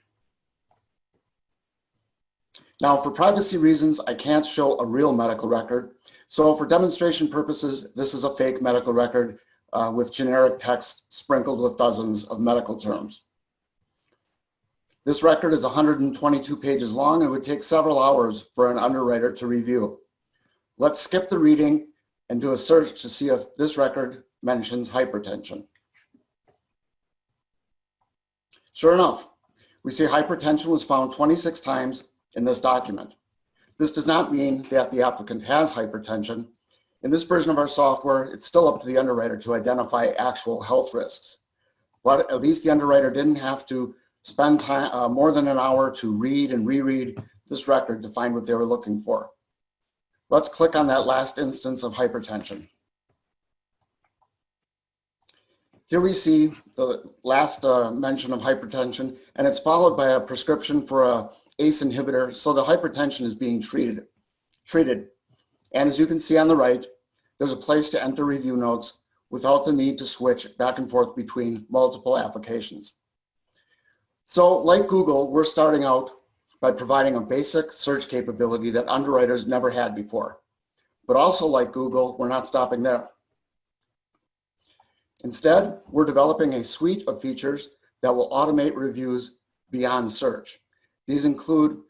Speaker 11: Now, for privacy reasons, I can't show a real medical record. So for demonstration purposes, this is a fake medical record with generic text sprinkled with dozens of medical terms. This record is 122 pages long and would take several hours for an underwriter to review. Let's skip the reading and do a search to see if this record mentions hypertension. Sure enough, we see hypertension was found 26 times in this document. This does not mean that the applicant has hypertension. In this version of our software, it's still up to the underwriter to identify actual health risks. But at least the underwriter didn't have to spend time, more than an hour to read and reread this record to find what they were looking for. Let's click on that last instance of hypertension. Here we see the last mention of hypertension, and it's followed by a prescription for a ACE inhibitor, so the hypertension is being treated. And as you can see on the right, there's a place to enter review notes without the need to switch back and forth between multiple applications. So like Google, we're starting out by providing a basic search capability that underwriters never had before. But also like Google, we're not stopping there. Instead, we're developing a suite of features that will automate reviews beyond search. These include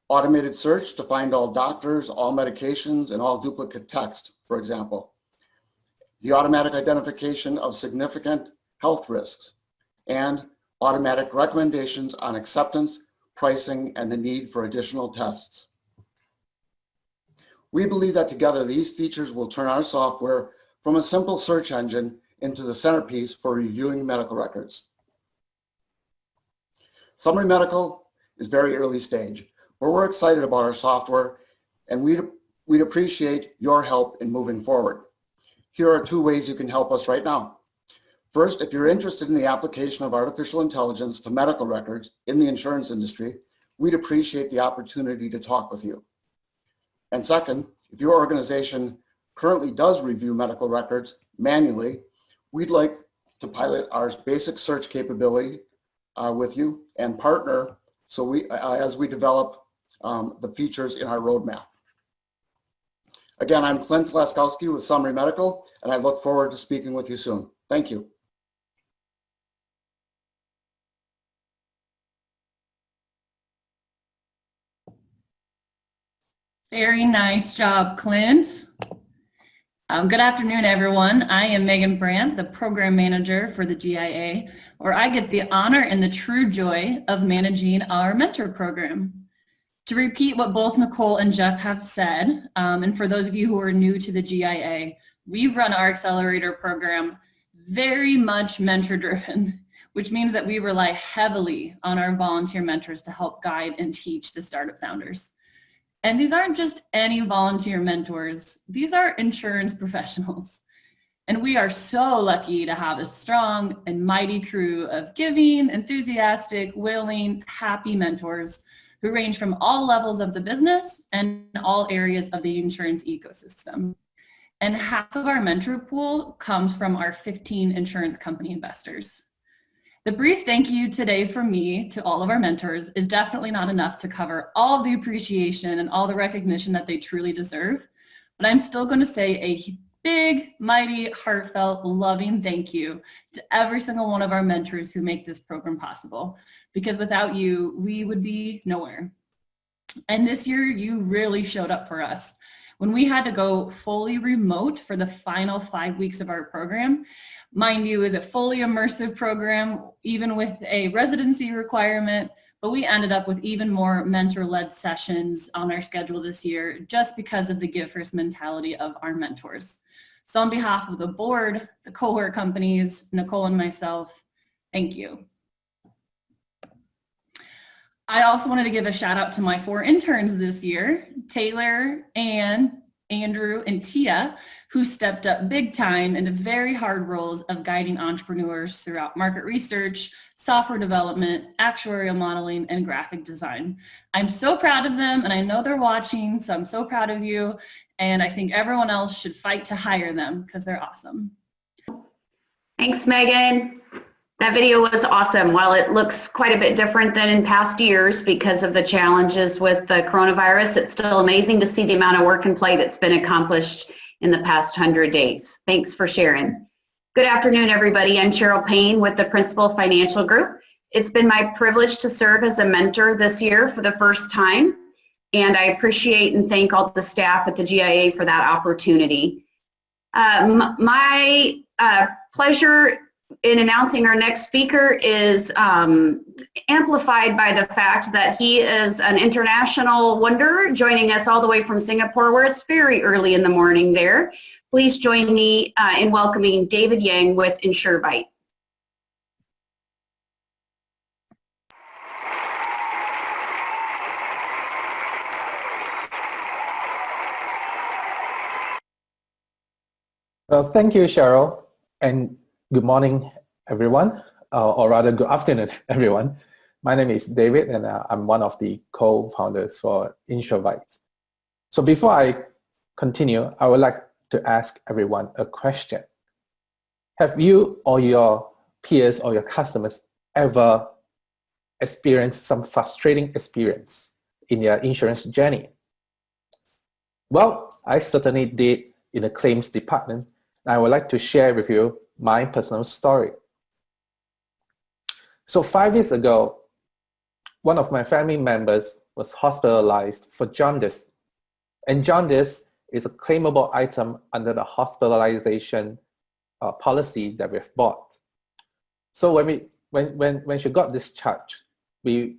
Speaker 11: automated search to find all doctors, all medications, and all duplicate text, for example. The automatic identification of significant health risks, and automatic recommendations on acceptance, pricing, and the need for additional tests. We believe that together these features will turn our software from a simple search engine into the centerpiece for reviewing medical records. Summary Medical is very early stage, but we're excited about our software and we'd appreciate your help in moving forward. Here are 2 ways you can help us right now. First, if you're interested in the application of artificial intelligence to medical records in the insurance industry, we'd appreciate the opportunity to talk with you. And second, if your organization currently does review medical records manually, we'd like to pilot our basic search capability with you and partner so as we develop the features in our roadmap. Again, I'm Clint Laskowski with Summary Medical, and I look forward to speaking with you soon. Thank you.
Speaker 12: Very nice job, Clint. Good afternoon, everyone. I am Megan Brandt, the program manager for the GIA, where I get the honor and the true joy of managing our mentor program. To repeat what both Nicole and Jeff have said, and for those of you who are new to the GIA, we run our Accelerator program very much mentor-driven, which means that we rely heavily on our volunteer mentors to help guide and teach the startup founders. And these aren't just any volunteer mentors, these are insurance professionals. And we are so lucky to have a strong and mighty crew of giving, enthusiastic, willing, happy mentors who range from all levels of the business and all areas of the insurance ecosystem. And half of our mentor pool comes from our 15 insurance company investors. The brief thank you today from me to all of our mentors is definitely not enough to cover all of the appreciation and all the recognition that they truly deserve, but I'm still going to say a big, mighty, heartfelt, loving thank you to every single one of our mentors who make this program possible, because without you, we would be nowhere. And this year, you really showed up for us. When we had to go fully remote for the final 5 weeks of our program, mind you, is a fully immersive program, even with a residency requirement, but we ended up with even more mentor-led sessions on our schedule this year just because of the give first mentality of our mentors. So on behalf of the board, the cohort companies, Nicole and myself, thank you. I also wanted to give a shout out to my 4 interns this year, Taylor, Ann, Andrew, and Tia, who stepped up big time into very hard roles of guiding entrepreneurs throughout market research, software development, actuarial modeling, and graphic design. I'm so proud of them, and I know they're watching, so I'm so proud of you, and I think everyone else should fight to hire them because they're awesome.
Speaker 13: Thanks, Megan. That video was awesome. While it looks quite a bit different than in past years because of the challenges with the coronavirus, it's still amazing to see the amount of work and play that's been accomplished in the past 100 days. Thanks for sharing. Good afternoon, everybody. I'm Cheryl Payne with the Principal Financial Group. It's been my privilege to serve as a mentor this year for the first time, and I appreciate and thank all the staff at the GIA for that opportunity. My pleasure in announcing our next speaker is amplified by the fact that he is an international wonder, joining us all the way from Singapore, where it's very early in the morning there. Please join me in welcoming David Yang with Insure Bite.
Speaker 14: Well, thank you, Cheryl, and good morning, everyone, or rather good afternoon, everyone. My name is David, and I'm one of the co-founders for Insure Bite. So before I continue, I would like to ask everyone a question. Have you or your peers or your customers ever experienced some frustrating experience in their insurance journey? Well, I certainly did in the claims department, and I would like to share with you my personal story. So 5 years ago, one of my family members was hospitalized for jaundice. And jaundice is a claimable item under the hospitalization policy that we've bought. So when she got discharged, we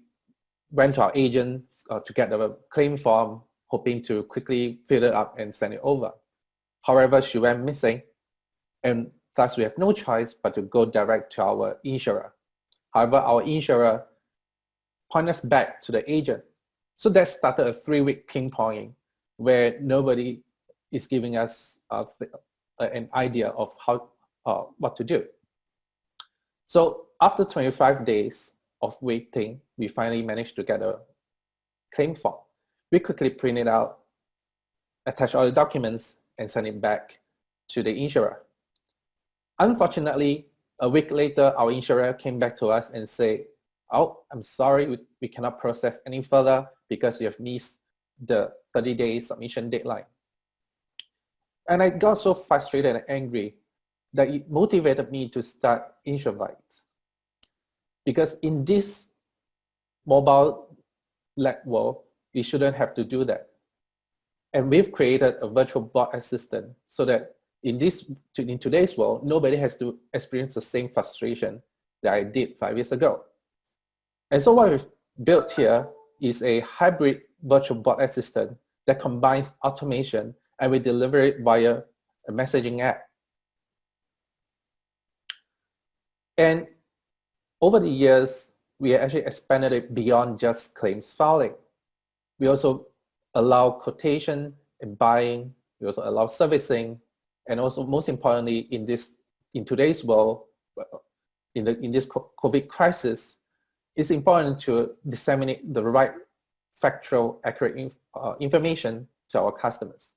Speaker 14: went to our agent to get the claim form, hoping to quickly fill it up and send it over. However, she went missing, and thus we have no choice but to go direct to our insurer. However, our insurer pointed us back to the agent. So that started a 3-week ping-ponging where nobody is giving us an idea of how what to do. So after 25 days of waiting, we finally managed to get a claim form. We quickly print it out, attach all the documents, and send it back to the insurer. Unfortunately, a week later, our insurer came back to us and said, "Oh, I'm sorry, we cannot process any further because you have missed the 30-day submission deadline." And I got so frustrated and angry that it motivated me to start Insure Bite. Because in this mobile-led world, we shouldn't have to do that. And we've created a virtual bot assistant so that in today's world, nobody has to experience the same frustration that I did 5 years ago. And so what we've built here is a hybrid virtual bot assistant that combines automation, and we deliver it via a messaging app. And over the years, we actually expanded it beyond just claims filing. We also allow quotation and buying. We also allow servicing, and also most importantly, in today's world, in this COVID crisis, it's important to disseminate the right factual, accurate information to our customers.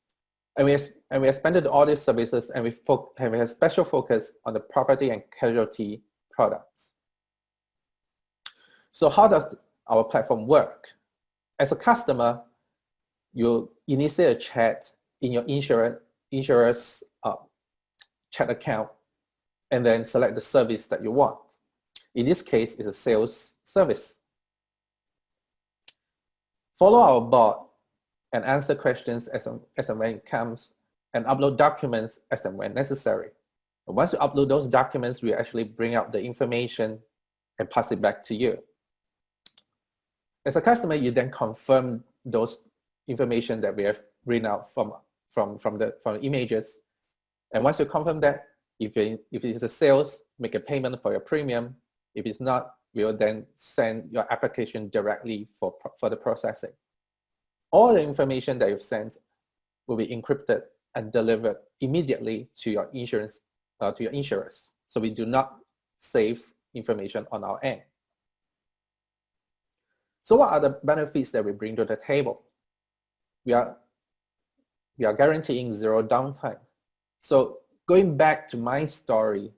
Speaker 14: And we expanded all these services, and we have special focus on the property and casualty products. So how does our platform work? As a customer, you initiate a chat in your insurer's chat account, and then select the service that you want. In this case, it's a sales service. Follow our bot and answer questions as and when it comes, and upload documents as and when necessary. And once you upload those documents, we actually bring out the information and pass it back to you. As a customer, you then confirm those information that we have written out from the images. And once you confirm that, if it is a sales, make a payment for your premium. If it's not, we will then send your application directly for the processing. All the information that you've sent will be encrypted and delivered immediately to your insurers. So we do not save information on our end. So what are the benefits that we bring to the table? We are guaranteeing zero downtime. So going back to my story,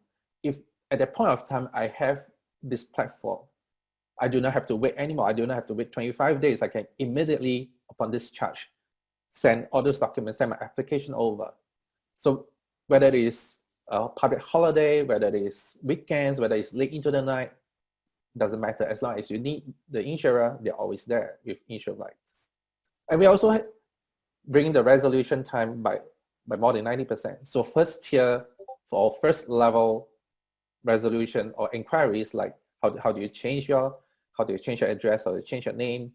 Speaker 14: if at the point of time I have this platform, I do not have to wait anymore. I do not have to wait 25 days. I can immediately, upon discharge, send all those documents, send my application over. So whether it is a public holiday, whether it is weekends, whether it's late into the night, doesn't matter. As long as you need the insurer, they're always there with Insure Bite. And we also bring the resolution time by more than 90%. So first tier for our first level resolution or inquiries, like how do you change your address, or change your name,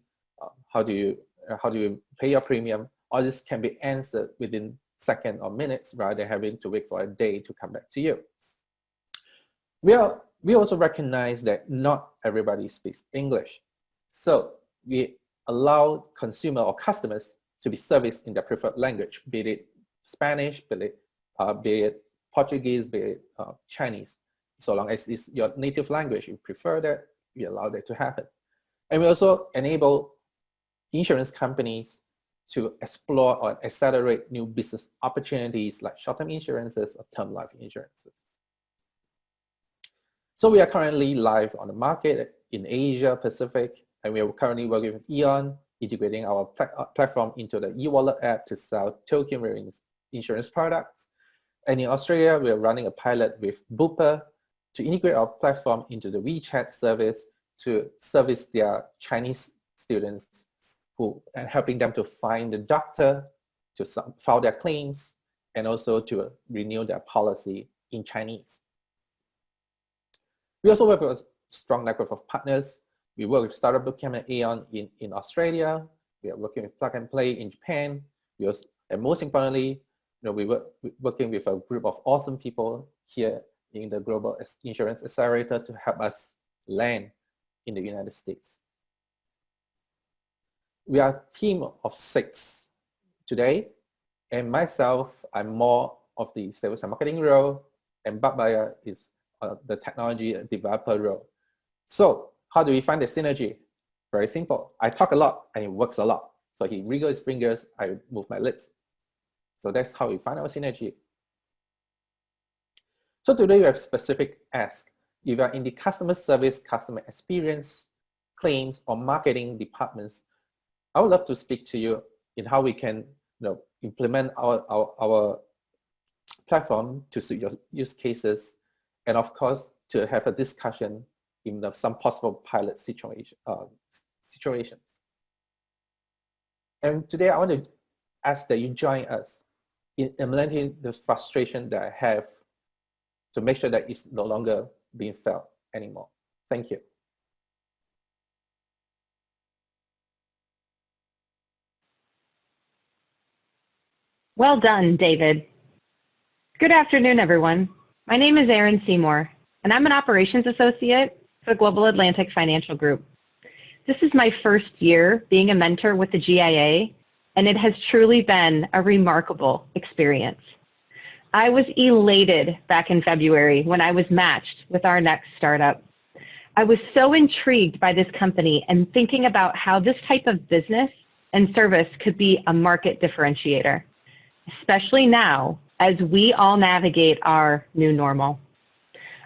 Speaker 14: how do you pay your premium, all this can be answered within seconds or minutes rather than having to wait for a day to come back to you. We also recognize that not everybody speaks English. So we allow consumer or customers to be serviced in their preferred language, be it Spanish, be it Portuguese, be it Chinese. So long as it's your native language, you prefer that, we allow that to happen. And we also enable insurance companies to explore or accelerate new business opportunities like short-term insurances or term life insurances. So we are currently live on the market in Asia Pacific, and we are currently working with Eon, integrating our platform into the e-wallet app to sell token insurance products. And in Australia, we are running a pilot with Bupa to integrate our platform into the WeChat service to service their Chinese students, and helping them to find the doctor, to file their claims, and also to renew their policy in Chinese. We also work with a strong network of partners. We work with Startup Bootcamp and Aon in Australia. We are working with Plug and Play in Japan. And most importantly, we're working with a group of awesome people here in the Global Insurance Accelerator to help us land in the United States. We are a team of 6 today, and myself, I'm more of the sales and marketing role, and Babaya is the technology developer role. So how do we find the synergy? Very simple. I talk a lot and it works a lot. So he wriggles his fingers, I move my lips. So that's how we find our synergy. So today we have specific asks. If you are in the customer service, customer experience, claims, or marketing departments, I would love to speak to you in how we can implement our platform to suit your use cases, and of course, to have a discussion in some possible pilot situations. And today I want to ask that you join us in implementing this frustration that I have to make sure that it's no longer being felt anymore. Thank you.
Speaker 15: Well done, David. Good afternoon, everyone. My name is Erin Seymour, and I'm an operations associate for Global Atlantic Financial Group. This is my first year being a mentor with the GIA, and it has truly been a remarkable experience. I was elated back in February when I was matched with our next startup. I was so intrigued by this company and thinking about how this type of business and service could be a market differentiator, especially now as we all navigate our new normal.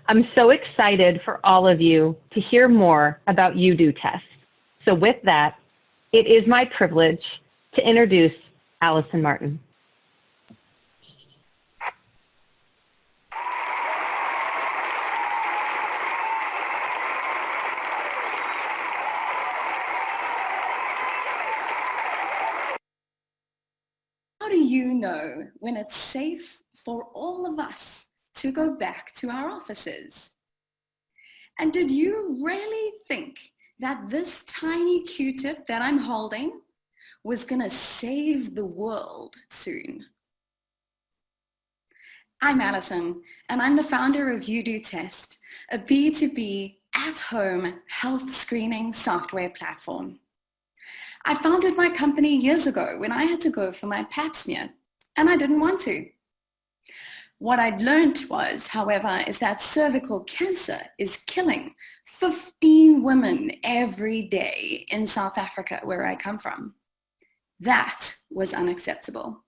Speaker 15: I'm so excited for all of you to hear more about UDO Test. So with that, it is my privilege to introduce Allison Martin.
Speaker 16: How do you know when it's safe for all of us to go back to our offices? And did you really think that this tiny Q-tip that I'm holding was going to save the world soon? I'm Allison, and I'm the founder of UDO Test, a B2B at-home health screening software platform. I founded my company years ago when I had to go for my pap smear, and I didn't want to. What I'd learned was, however, is that cervical cancer is killing 15 women every day in South Africa, where I come from. That was unacceptable.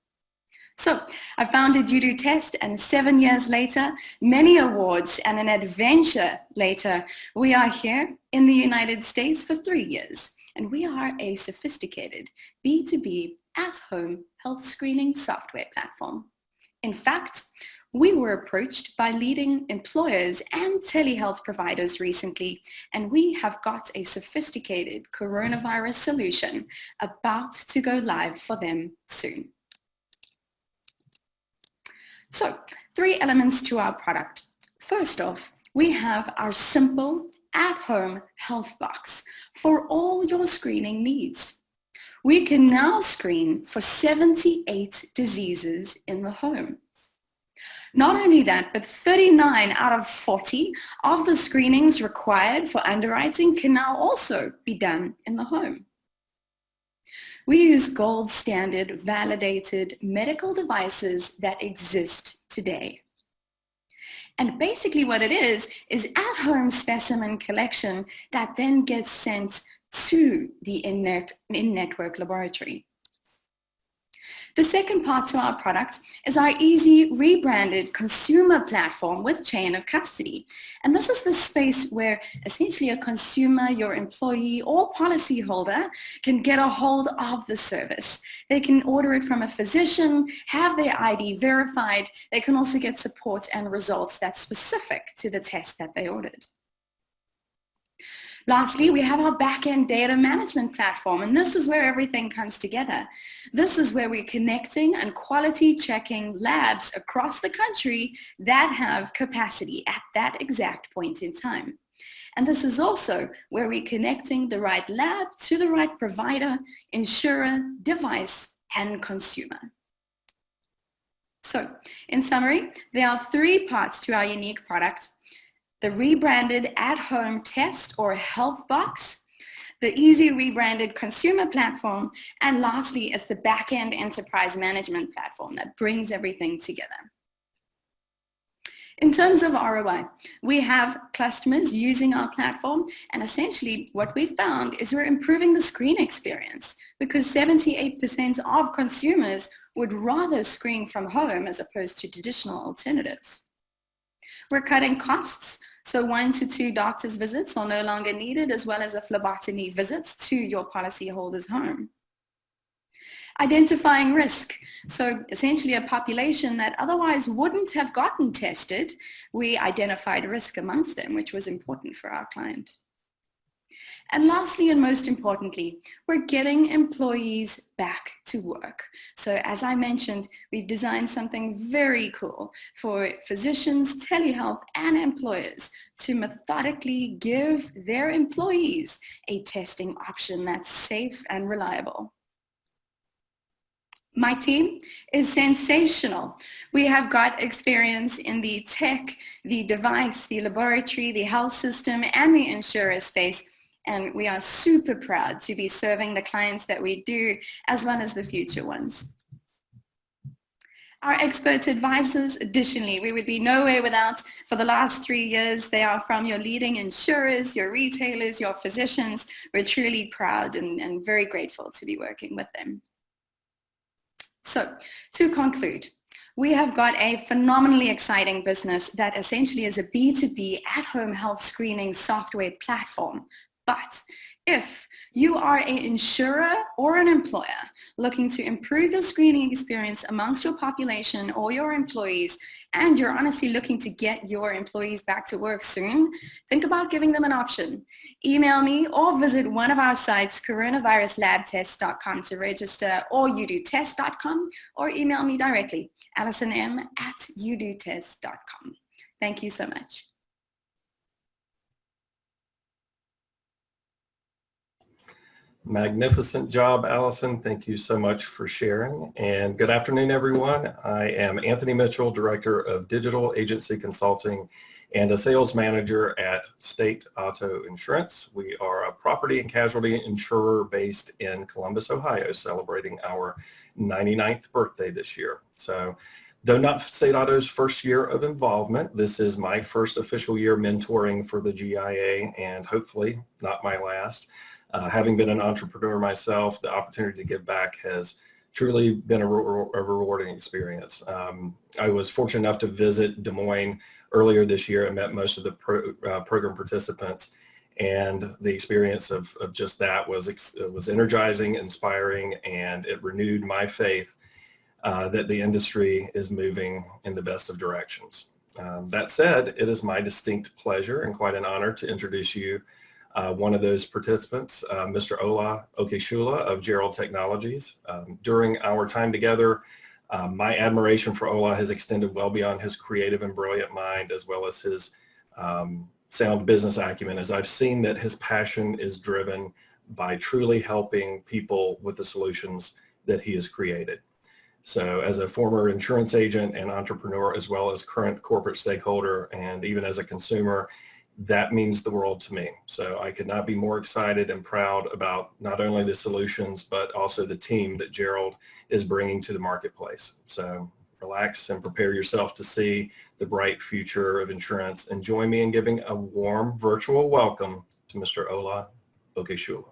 Speaker 16: So I founded UDO Test, and 7 years later, many awards and an adventure later, we are here in the United States for 3 years. And we are a sophisticated B2B at-home health screening software platform. In fact, we were approached by leading employers and telehealth providers recently, and we have got a sophisticated coronavirus solution about to go live for them soon. So, 3 elements to our product. First off, we have our simple at-home health box for all your screening needs. We can now screen for 78 diseases in the home. Not only that, but 39 out of 40 of the screenings required for underwriting can now also be done in the home. We use gold standard validated medical devices that exist today. And basically what it is at-home specimen collection that then gets sent to the in-network laboratory. The second part to our product is our easy rebranded consumer platform with chain of custody. And this is the space where essentially a consumer, your employee or policyholder can get a hold of the service. They can order it from a physician, have their ID verified. They can also get support and results that's specific to the test that they ordered. Lastly, we have our back-end data management platform, and this is where everything comes together. This is where we're connecting and quality checking labs across the country that have capacity at that exact point in time. And this is also where we're connecting the right lab to the right provider, insurer, device, and consumer. So, in summary, there are 3 parts to our unique product. The rebranded at-home test or health box, the easy rebranded consumer platform, and lastly, it's the back-end enterprise management platform that brings everything together. In terms of ROI, we have customers using our platform, and essentially what we've found is we're improving the screen experience because 78% of consumers would rather screen from home as opposed to traditional alternatives. We're cutting costs, so 1 to 2 doctor's visits are no longer needed, as well as a phlebotomy visit to your policyholder's home. Identifying risk, so essentially a population that otherwise wouldn't have gotten tested, we identified risk amongst them, which was important for our client. And lastly, and most importantly, we're getting employees back to work. So as I mentioned, we've designed something very cool for physicians, telehealth, and employers to methodically give their employees a testing option that's safe and reliable. My team is sensational. We have got experience in the tech, the device, the laboratory, the health system, and the insurer space. And we are super proud to be serving the clients that we do, as well as the future ones. Our expert advisors, additionally, we would be nowhere without. For the last 3 years, they are from your leading insurers, your retailers, your physicians. We're truly proud and very grateful to be working with them. So, to conclude, we have got a phenomenally exciting business that essentially is a B2B at-home health screening software platform. But if you are an insurer or an employer looking to improve your screening experience amongst your population or your employees, and you're honestly looking to get your employees back to work soon, think about giving them an option. Email me or visit one of our sites, coronaviruslabtest.com, to register, or youdotest.com, or email me directly, allisonm@youdotest.com. Thank you so much.
Speaker 17: Magnificent job, Allison. Thank you so much for sharing. And good afternoon, everyone. I am Anthony Mitchell, Director of Digital Agency Consulting and a Sales Manager at State Auto Insurance. We are a property and casualty insurer based in Columbus, Ohio, celebrating our 99th birthday this year. So, though not State Auto's first year of involvement, this is my first official year mentoring for the GIA, and hopefully not my last. Having been an entrepreneur myself, the opportunity to give back has truly been a rewarding experience. I was fortunate enough to visit Des Moines earlier this year and met most of the program participants, and the experience of just that was energizing, inspiring, and it renewed my faith that the industry is moving in the best of directions. That said, it is my distinct pleasure and quite an honor to introduce you one of those participants, Mr. Ola Okeshula of Gerald Technologies. During our time together, my admiration for Ola has extended well beyond his creative and brilliant mind, as well as his sound business acumen, as I've seen that his passion is driven by truly helping people with the solutions that he has created. So as a former insurance agent and entrepreneur, as well as current corporate stakeholder, and even as a consumer, that means the world to me. So I could not be more excited and proud about not only the solutions, but also the team that Gerald is bringing to the marketplace. So relax and prepare yourself to see the bright future of insurance, and join me in giving a warm virtual welcome to Mr. Ola Okeshula.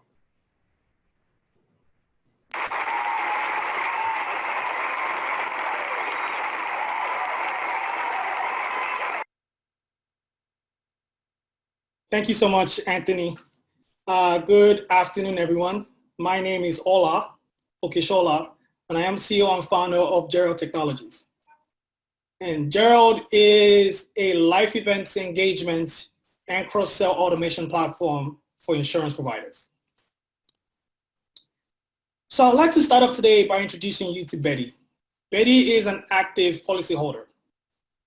Speaker 4: Thank you so much, Anthony. Good afternoon, everyone. My name is Ola Okeshola, and I am CEO and founder of Gerald Technologies. And Gerald is a life events engagement and cross-sell automation platform for insurance providers. So I'd like to start off today by introducing you to Betty. Betty is an active policyholder.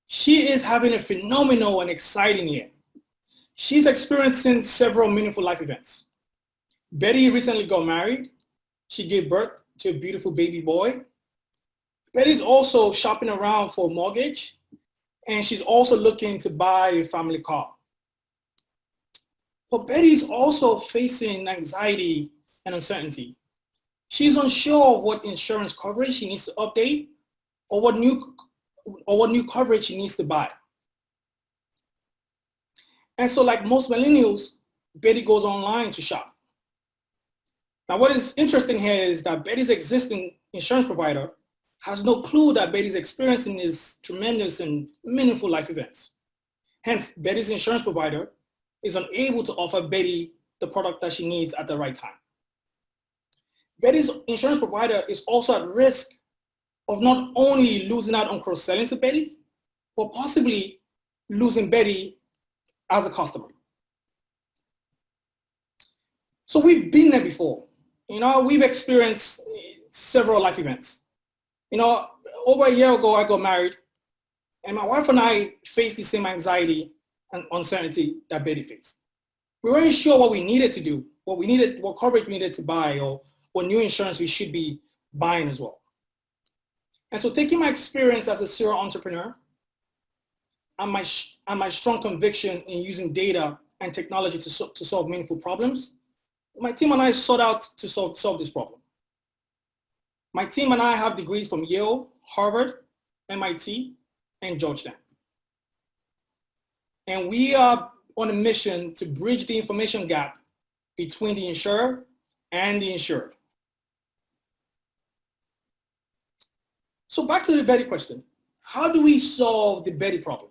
Speaker 4: She is having a phenomenal and exciting year. She's experiencing several meaningful life events. Betty recently got married. She gave birth to a beautiful baby boy. Betty's also shopping around for a mortgage, and she's also looking to buy a family car. But Betty's also facing anxiety and uncertainty. She's unsure of what insurance coverage she needs to update, or what new coverage she needs to buy. And so, like most millennials, Betty goes online to shop. Now, what is interesting here is that Betty's existing insurance provider has no clue that Betty's experiencing these tremendous and meaningful life events. Hence, Betty's insurance provider is unable to offer Betty the product that she needs at the right time. Betty's insurance provider is also at risk of not only losing out on cross-selling to Betty, but possibly losing Betty as a customer. So we've been there before. We've experienced several life events. Over a year ago, I got married, and my wife and I faced the same anxiety and uncertainty that Betty faced. We weren't sure what we needed to do, what coverage we needed to buy, or what new insurance we should be buying as well.
Speaker 18: And so taking my experience as a serial entrepreneur and my strong conviction in using data and technology to solve meaningful problems, my team and I sought out to solve this problem. My team and I have degrees from Yale, Harvard, MIT, and Georgetown. And we are on a mission to bridge the information gap between the insurer and the insured. So back to the Betty question. How do we solve the Betty problem?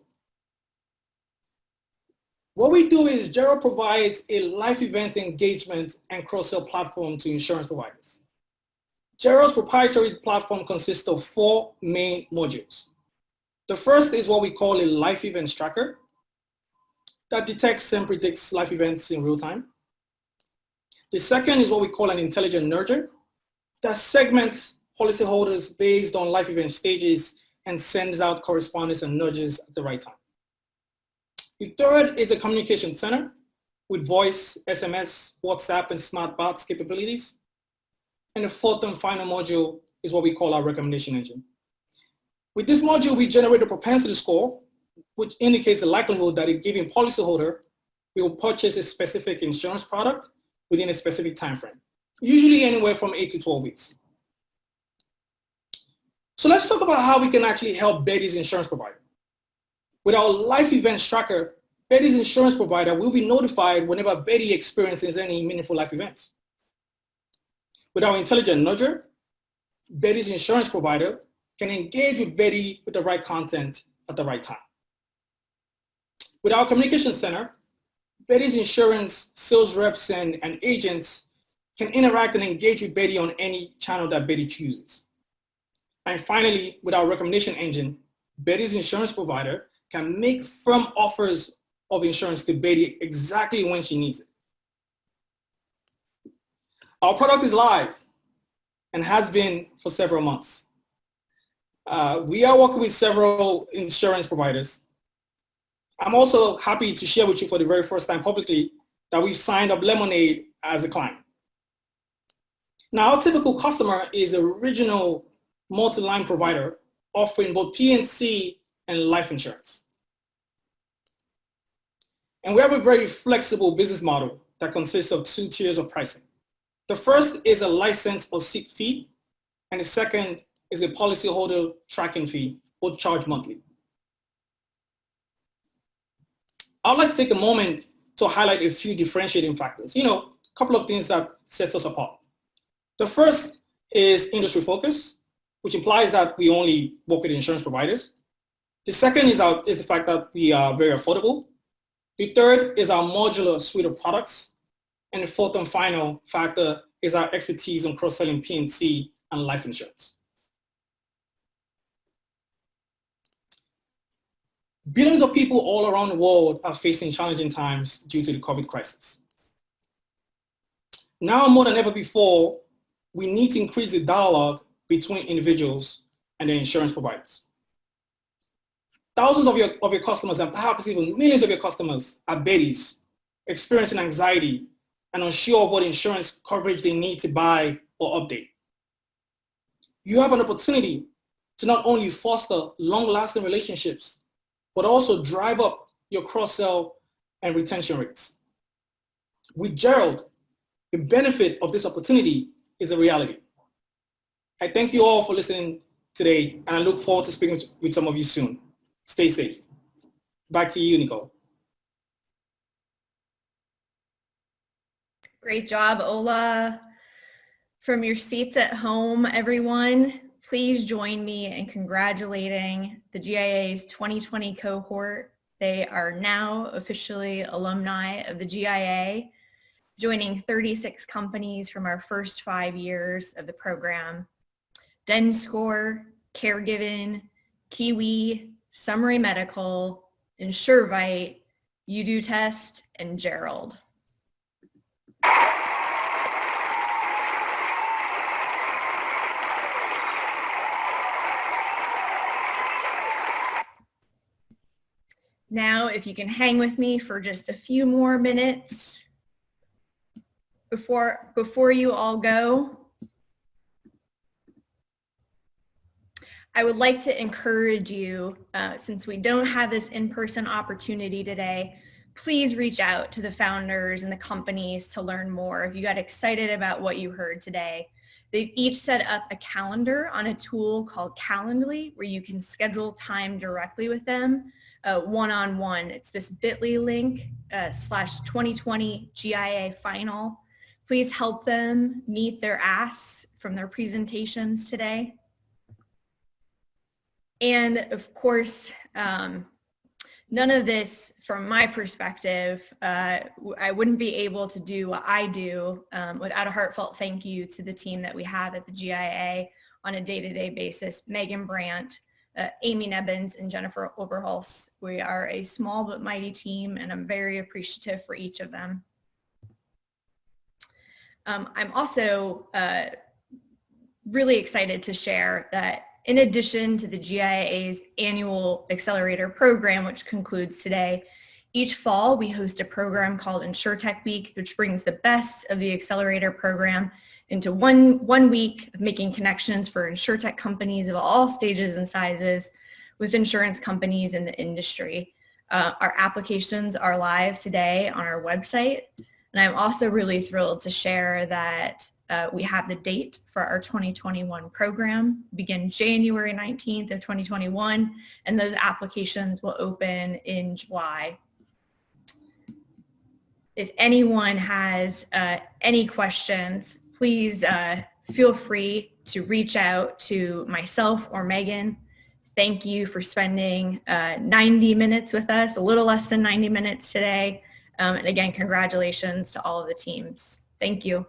Speaker 18: What we do is Gerald provides a life event engagement and cross-sell platform to insurance providers. Gerald's proprietary platform consists of 4 main modules. The first is what we call a life events tracker that detects and predicts life events in real time. The second is what we call an intelligent nurture that segments policyholders based on life event stages and sends out correspondence and nudges at the right time. The third is a communication center with voice, SMS, WhatsApp, and smart bots capabilities. And the fourth and final module is what we call our recommendation engine. With this module, we generate a propensity score, which indicates the likelihood that a given policyholder will purchase a specific insurance product within a specific time frame, usually anywhere from 8 to 12 weeks. So let's talk about how we can actually help Betty's insurance provider. With our life events tracker, Betty's insurance provider will be notified whenever Betty experiences any meaningful life events. With our intelligent nudger, Betty's insurance provider can engage with Betty with the right content at the right time. With our communication center, Betty's insurance sales reps and agents can interact and engage with Betty on any channel that Betty chooses. And finally, with our recommendation engine, Betty's insurance provider can make firm offers of insurance to Betty exactly when she needs it. Our product is live and has been for several months. We are working with several insurance providers. I'm also happy to share with you for the very first time publicly that we've signed up Lemonade as a client. Now, our typical customer is a regional multi-line provider offering both P&C and life insurance. And we have a very flexible business model that consists of 2 tiers of pricing. The first is a license or seat fee, and the second is a policyholder tracking fee, both charged monthly. I'd like to take a moment to highlight a few differentiating factors, a couple of things that sets us apart. The first is industry focus, which implies that we only work with insurance providers. The second is the fact that we are very affordable. The third is our modular suite of products. And the fourth and final factor is our expertise on cross-selling P&C and life insurance. Billions of people all around the world are facing challenging times due to the COVID crisis. Now more than ever before, we need to increase the dialogue between individuals and their insurance providers. Thousands of your customers, and perhaps even millions of your customers, are Betty's, experiencing anxiety and unsure of what insurance coverage they need to buy or update. You have an opportunity to not only foster long-lasting relationships, but also drive up your cross-sell and retention rates. With Gerald, the benefit of this opportunity is a reality. I thank you all for listening today, and I look forward to speaking with some of you soon. Stay safe. Back to you, Nicole.
Speaker 1: Great job, Ola. From your seats at home, everyone, please join me in congratulating the GIA's 2020 cohort. They are now officially alumni of the GIA, joining 36 companies from our first 5 years of the program. DenScore, Caregiving, Kiwi, Summary Medical, Insure Bite, UdoTest, and Gerald. Now, if you can hang with me for just a few more minutes before you all go, I would like to encourage you, since we don't have this in-person opportunity today, please reach out to the founders and the companies to learn more. If you got excited about what you heard today, they've each set up a calendar on a tool called Calendly where you can schedule time directly with them one-on-one. It's this bit.ly link /2020 GIA final. Please help them meet their asks from their presentations today. And of course, none of this, from my perspective, I wouldn't be able to do what I do without a heartfelt thank you to the team that we have at the GIA on a day-to-day basis. Megan Brandt, Amy Nebbins, and Jennifer Oberholz. We are a small but mighty team, and I'm very appreciative for each of them. I'm also really excited to share that in addition to the GIA's annual Accelerator program, which concludes today, each fall we host a program called Insure Tech Week, which brings the best of the Accelerator program into one week of making connections for InsurTech companies of all stages and sizes with insurance companies in the industry. Our applications are live today on our website, and I'm also really thrilled to share that we have the date for our 2021 program, begin January 19th of 2021, and those applications will open in July. If anyone has any questions, please feel free to reach out to myself or Megan. Thank you for spending 90 minutes with us, a little less than 90 minutes today. And again, congratulations to all of the teams. Thank you.